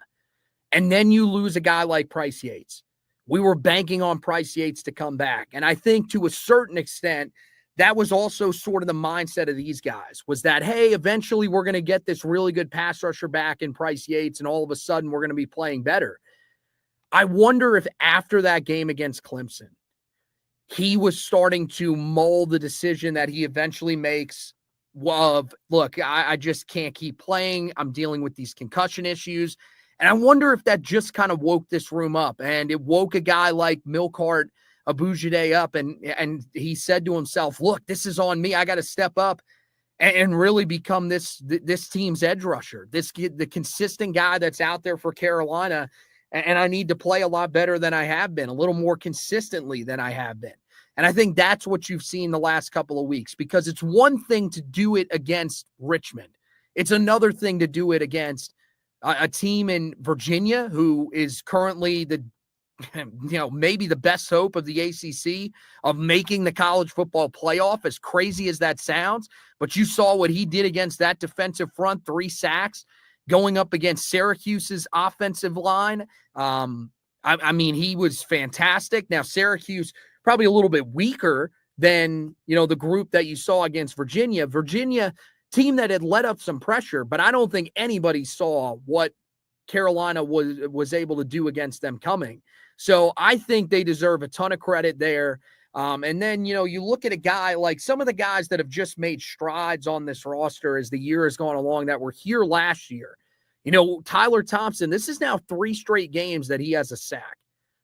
Speaker 2: And then you lose a guy like Bryce Yates. We were banking on Bryce Yates to come back. And I think to a certain extent, that was also sort of the mindset of these guys, was that, hey, eventually we're going to get this really good pass rusher back in Bryce Yates, and all of a sudden we're going to be playing better. I wonder if after that game against Clemson, he was starting to mull the decision that he eventually makes of, look, I just can't keep playing. I'm dealing with these concussion issues. And I wonder if that just kind of woke this room up, and it woke a guy like Melkart, Abou-Jaoude up, and he said to himself, look, this is on me. I got to step up and really become this team's edge rusher, the consistent guy that's out there for Carolina, and I need to play a lot better than I have been, a little more consistently than I have been. And I think that's what you've seen the last couple of weeks, because it's one thing to do it against Richmond. It's another thing to do it against a team in Virginia who is currently maybe the best hope of the ACC of making the college football playoff, as crazy as that sounds. But you saw what he did against that defensive front, 3 sacks, going up against Syracuse's offensive line. He was fantastic. Now, Syracuse probably a little bit weaker than, the group that you saw against Virginia, team that had let up some pressure, but I don't think anybody saw what Carolina was able to do against them coming. So I think they deserve a ton of credit there. And then, you look at a guy like some of the guys that have just made strides on this roster as the year has gone along that were here last year. Tyler Thompson, this is now 3 straight games that he has a sack.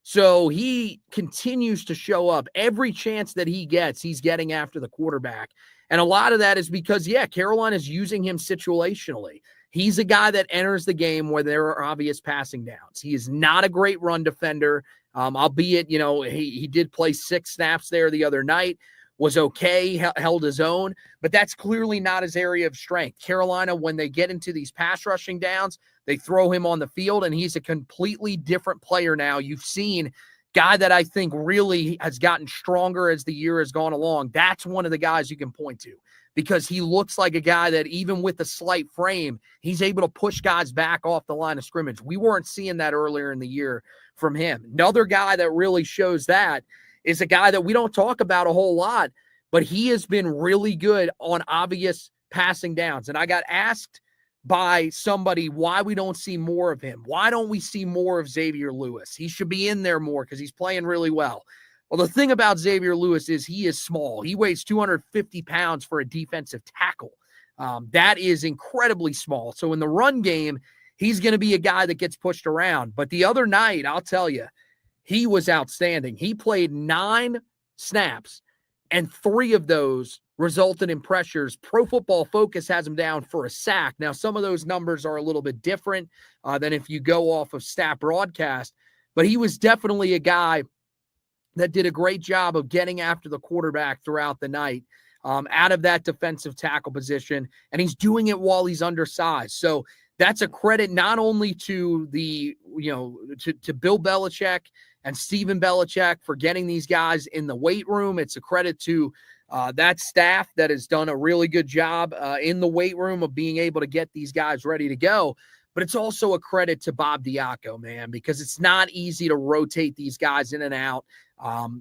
Speaker 2: So he continues to show up. Every chance that he gets, he's getting after the quarterback. And a lot of that is because, Carolina's using him situationally. He's a guy that enters the game where there are obvious passing downs. He is not a great run defender, albeit, he did play 6 snaps there the other night, was okay, held his own, but that's clearly not his area of strength. Carolina, when they get into these pass rushing downs, they throw him on the field, and he's a completely different player now. You've seen guy that I think really has gotten stronger as the year has gone along. That's one of the guys you can point to, because he looks like a guy that even with a slight frame, he's able to push guys back off the line of scrimmage. We weren't seeing that earlier in the year from him. Another guy that really shows that is a guy that we don't talk about a whole lot, but he has been really good on obvious passing downs. And I got asked by somebody why we don't see more of him. Why don't we see more of Xavier Lewis? He should be in there more because he's playing really well. Well, the thing about Xavier Lewis is he is small. He weighs 250 pounds for a defensive tackle. That is incredibly small. So in the run game, he's going to be a guy that gets pushed around. But the other night, I'll tell you, he was outstanding. He played 9 snaps, and 3 of those resulted in pressures. Pro Football Focus has him down for a sack. Now, some of those numbers are a little bit different than if you go off of stat broadcast, but he was definitely a guy that did a great job of getting after the quarterback throughout the night out of that defensive tackle position, and he's doing it while he's undersized. So that's a credit not only to the, to Bill Belichick and Steven Belichick for getting these guys in the weight room. It's a credit to that staff that has done a really good job in the weight room of being able to get these guys ready to go. But it's also a credit to Bob Diaco, man, because it's not easy to rotate these guys in and out.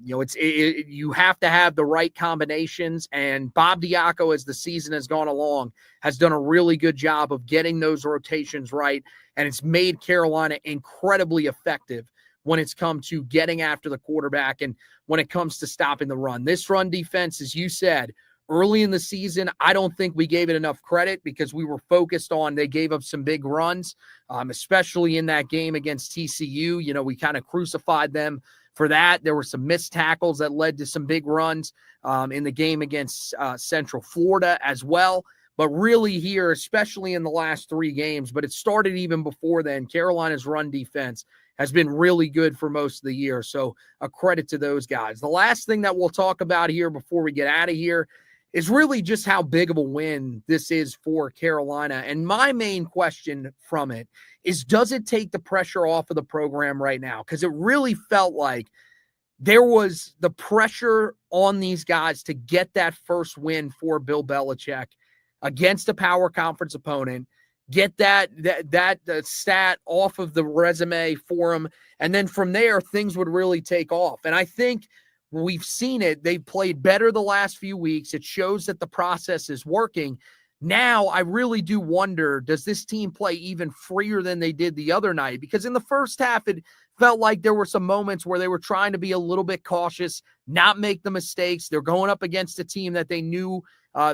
Speaker 2: You have to have the right combinations, and Bob Diaco, as the season has gone along, has done a really good job of getting those rotations right, and it's made Carolina incredibly effective when it's come to getting after the quarterback and when it comes to stopping the run. This run defense, as you said, early in the season, I don't think we gave it enough credit because we were focused on they gave up some big runs, especially in that game against TCU. We kind of crucified them for that. There were some missed tackles that led to some big runs in the game against Central Florida as well. But really here, especially in the last 3 games, but it started even before then, Carolina's run defense has been really good for most of the year. So a credit to those guys. The last thing that we'll talk about here before we get out of here is really just how big of a win this is for Carolina. And my main question from it is, does it take the pressure off of the program right now? Because it really felt like there was the pressure on these guys to get that first win for Bill Belichick against a power conference opponent, get that stat off of the resume for them. And then from there, things would really take off. And I think we've seen it. They've played better the last few weeks. It shows that the process is working. Now, I really do wonder, does this team play even freer than they did the other night? Because in the first half, it felt like there were some moments where they were trying to be a little bit cautious, not make the mistakes. They're going up against a team that they knew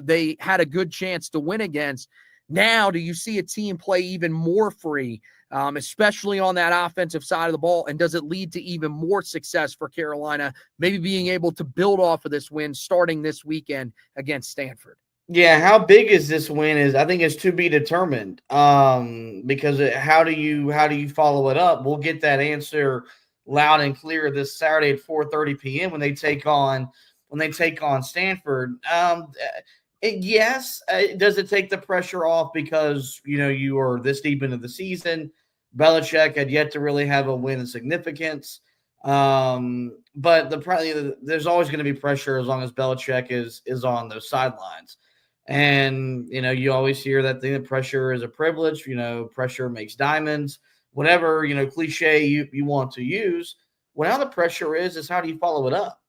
Speaker 2: they had a good chance to win against. Now, do you see a team play even more free, especially on that offensive side of the ball? And does it lead to even more success for Carolina, maybe being able to build off of this win starting this weekend against Stanford?
Speaker 3: Yeah, how big is this win? I think it's to be determined. Because how do you follow it up? We'll get that answer loud and clear this Saturday at 4:30 p.m. when they take on Stanford. Yes, does it take the pressure off because you are this deep into the season? Belichick had yet to really have a win of significance. But there's always going to be pressure as long as Belichick is on those sidelines. And, you always hear that thing that pressure is a privilege, pressure makes diamonds, whatever, cliche you want to use. Well, now the pressure is how do you follow it up?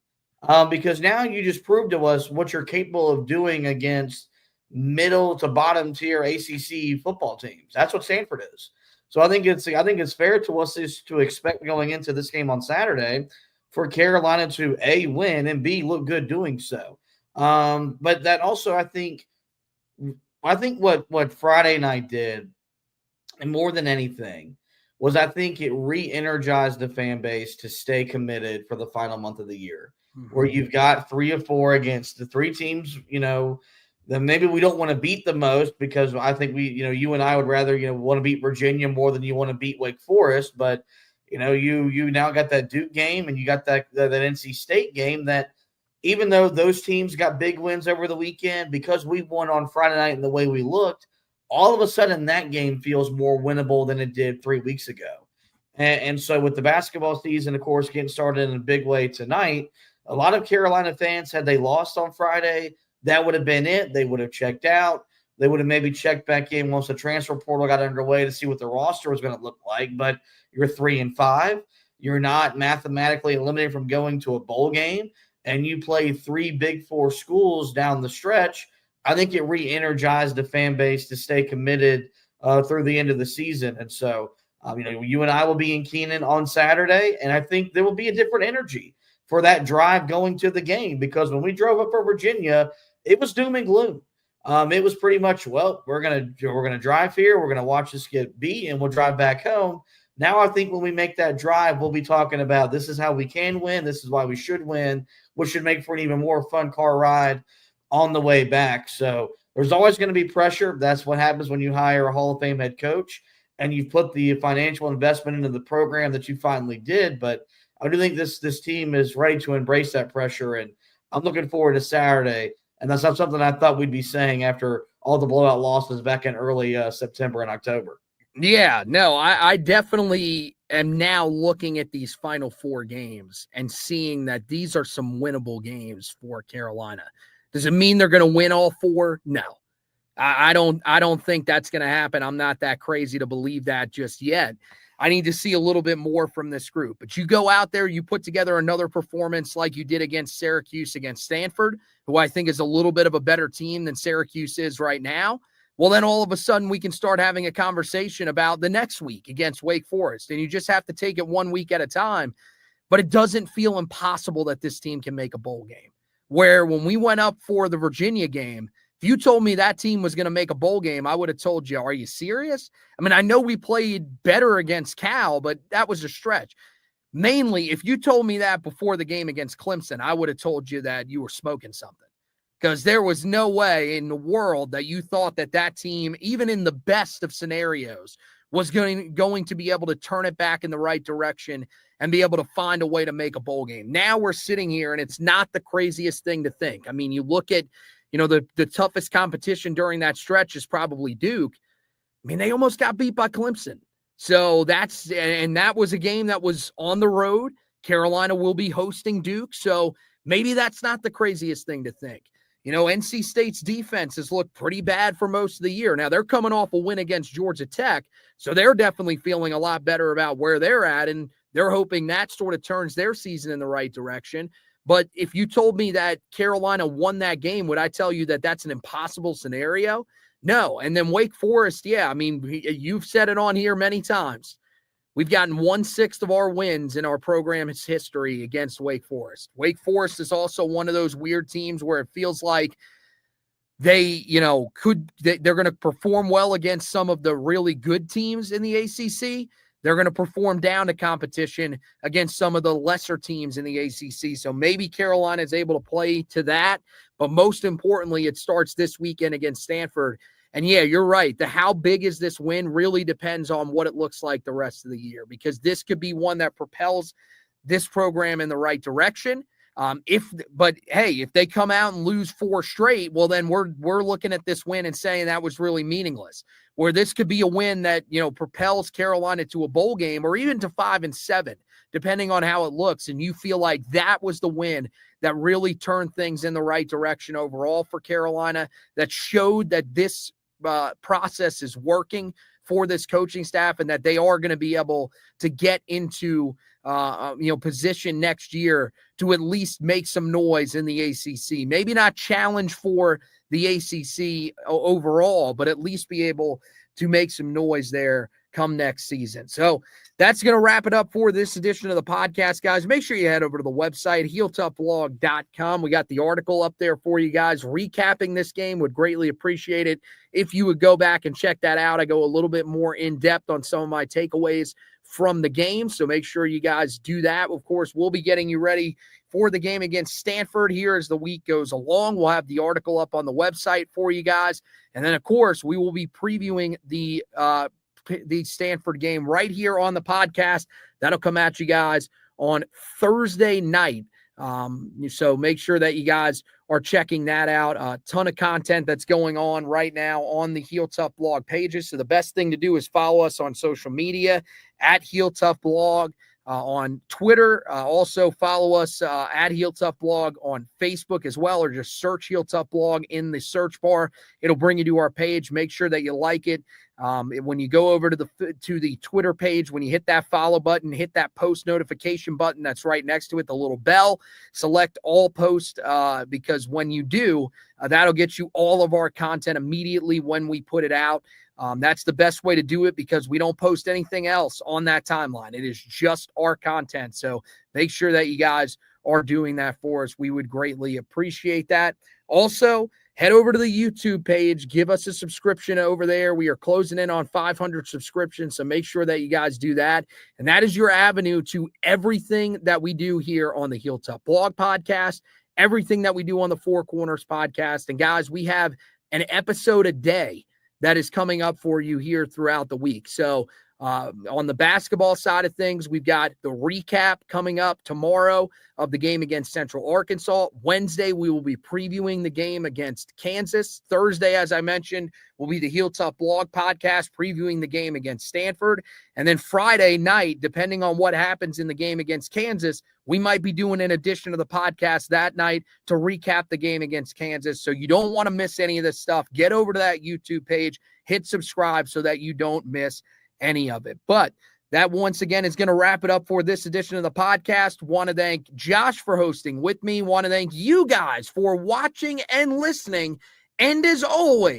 Speaker 3: Because now you just proved to us what you're capable of doing against middle to bottom tier ACC football teams. That's what Stanford is. So I think it's fair to us to expect going into this game on Saturday for Carolina to A, win, and B, look good doing so. But that also I think what Friday night did, and more than anything, was I think it re-energized the fan base to stay committed for the final month of the year, where you've got 3 or 4 against the 3 teams, that maybe we don't want to beat the most, because I think you and I would rather, want to beat Virginia more than you want to beat Wake Forest. But, you now got that Duke game, and you got that NC State game that, even though those teams got big wins over the weekend, because we won on Friday night and the way we looked, all of a sudden that game feels more winnable than it did 3 weeks ago. And so with the basketball season, of course, getting started in a big way tonight, a lot of Carolina fans, had they lost on Friday, that would have been it. They would have checked out. They would have maybe checked back in once the transfer portal got underway to see what the roster was going to look like. But you're 3-5. You're not mathematically eliminated from going to a bowl game, and you play 3 Big Four schools down the stretch. I think it re-energized the fan base to stay committed through the end of the season. And so, you and I will be in Kenan on Saturday, and I think there will be a different energy for that drive going to the game, because when we drove up for Virginia, it was doom and gloom. It was pretty much, well, we're gonna drive here, we're gonna watch this get beat, and we'll drive back home. Now I think when we make that drive, we'll be talking about, this is how we can win, this is why we should win, which should make for an even more fun car ride on the way back. So there's always going to be pressure. That's what happens when you hire a Hall of Fame head coach and you put the financial investment into the program that you finally did. But I do think this team is ready to embrace that pressure, and I'm looking forward to Saturday. And that's not something I thought we'd be saying after all the blowout losses back in early September and October.
Speaker 2: Yeah, no, I definitely am now looking at these final 4 games and seeing that these are some winnable games for Carolina. Does it mean they're going to win all 4? No. I don't think that's going to happen. I'm not that crazy to believe that just yet. I need to see a little bit more from this group. But you go out there, you put together another performance like you did against Syracuse, against Stanford, who I think is a little bit of a better team than Syracuse is right now. Well, then all of a sudden we can start having a conversation about the next week against Wake Forest. And you just have to take it 1 week at a time. But it doesn't feel impossible that this team can make a bowl game. Where when we went up for the Virginia game, if you told me that team was going to make a bowl game, I would have told you, are you serious? I mean, I know we played better against Cal, but that was a stretch. Mainly, if you told me that before the game against Clemson, I would have told you that you were smoking something. Because there was no way in the world that you thought that team, even in the best of scenarios, was going to be able to turn it back in the right direction and be able to find a way to make a bowl game. Now we're sitting here, and it's not the craziest thing to think. I mean, you look at, the toughest competition during that stretch is probably Duke. I mean, they almost got beat by Clemson. So that was a game that was on the road. Carolina will be hosting Duke. So maybe that's not the craziest thing to think. NC State's defense has looked pretty bad for most of the year. Now, they're coming off a win against Georgia Tech, so they're definitely feeling a lot better about where they're at, and they're hoping that sort of turns their season in the right direction. But if you told me that Carolina won that game, would I tell you that that's an impossible scenario? No. And then Wake Forest, yeah, I mean, you've said it on here many times. We've gotten 1/6 of our wins in our program's history against Wake Forest. Wake Forest is also one of those weird teams where it feels like they're going to perform well against some of the really good teams in the ACC. They're going to perform down to competition against some of the lesser teams in the ACC. So maybe Carolina is able to play to that. But most importantly, it starts this weekend against Stanford. And yeah, you're right. How big is this win really depends on what it looks like the rest of the year, because this could be one that propels this program in the right direction. But hey, if they come out and lose 4 straight, well, then we're looking at this win and saying that was really meaningless. Where this could be a win that, propels Carolina to a bowl game or even to 5-7, depending on how it looks. And you feel like that was the win that really turned things in the right direction overall for Carolina, that showed that this process is working for this coaching staff and that they are going to be able to get into position next year to at least make some noise in the ACC. Maybe not challenge for the ACC overall, but at least be able to make some noise there come next season. So that's going to wrap it up for this edition of the podcast, guys. Make sure you head over to the website, HeelToughBlog.com. We got the article up there for you guys recapping this game. Would greatly appreciate it if you would go back and check that out. I go a little bit more in depth on some of my takeaways from the game, so make sure you guys do that. Of course, we'll be getting you ready for the game against Stanford here as the week goes along. We'll have the article up on the website for you guys, and then of course we will be previewing the Stanford game right here on the podcast. That'll come at you guys on Thursday night. So make sure that you guys are checking that out. A ton of content that's going on right now on the Heel Tough Blog pages. So the best thing to do is follow us on social media at Heel Tough Blog. On Twitter. Also follow us at Heel Tough Blog on Facebook as well, or just search Heel Tough Blog in the search bar. It'll bring you to our page. Make sure that you like it. When you go over to the Twitter page, when you hit that follow button, hit that post notification button that's right next to it, the little bell, select all post, because when you do, that'll get you all of our content immediately when we put it out. That's the best way to do it because we don't post anything else on that timeline. It is just our content. So make sure that you guys are doing that for us. We would greatly appreciate that. Also, head over to the YouTube page. Give us a subscription over there. We are closing in on 500 subscriptions, so make sure that you guys do that. And that is your avenue to everything that we do here on the Heel Tough Blog podcast, everything that we do on the Four Corners podcast. And guys, we have an episode a day that is coming up for you here throughout the week. So on the basketball side of things, we've got the recap coming up tomorrow of the game against Central Arkansas. Wednesday, we will be previewing the game against Kansas. Thursday, as I mentioned, will be the Heel Tough Blog podcast previewing the game against Stanford. And then Friday night, depending on what happens in the game against Kansas, we might be doing an edition of the podcast that night to recap the game against Kansas. So you don't want to miss any of this stuff. Get over to that YouTube page, hit subscribe so that you don't miss any of it. But that once again is going to wrap it up for this edition of the podcast. Want to thank Josh for hosting with me. Want to thank you guys for watching and listening. And as always,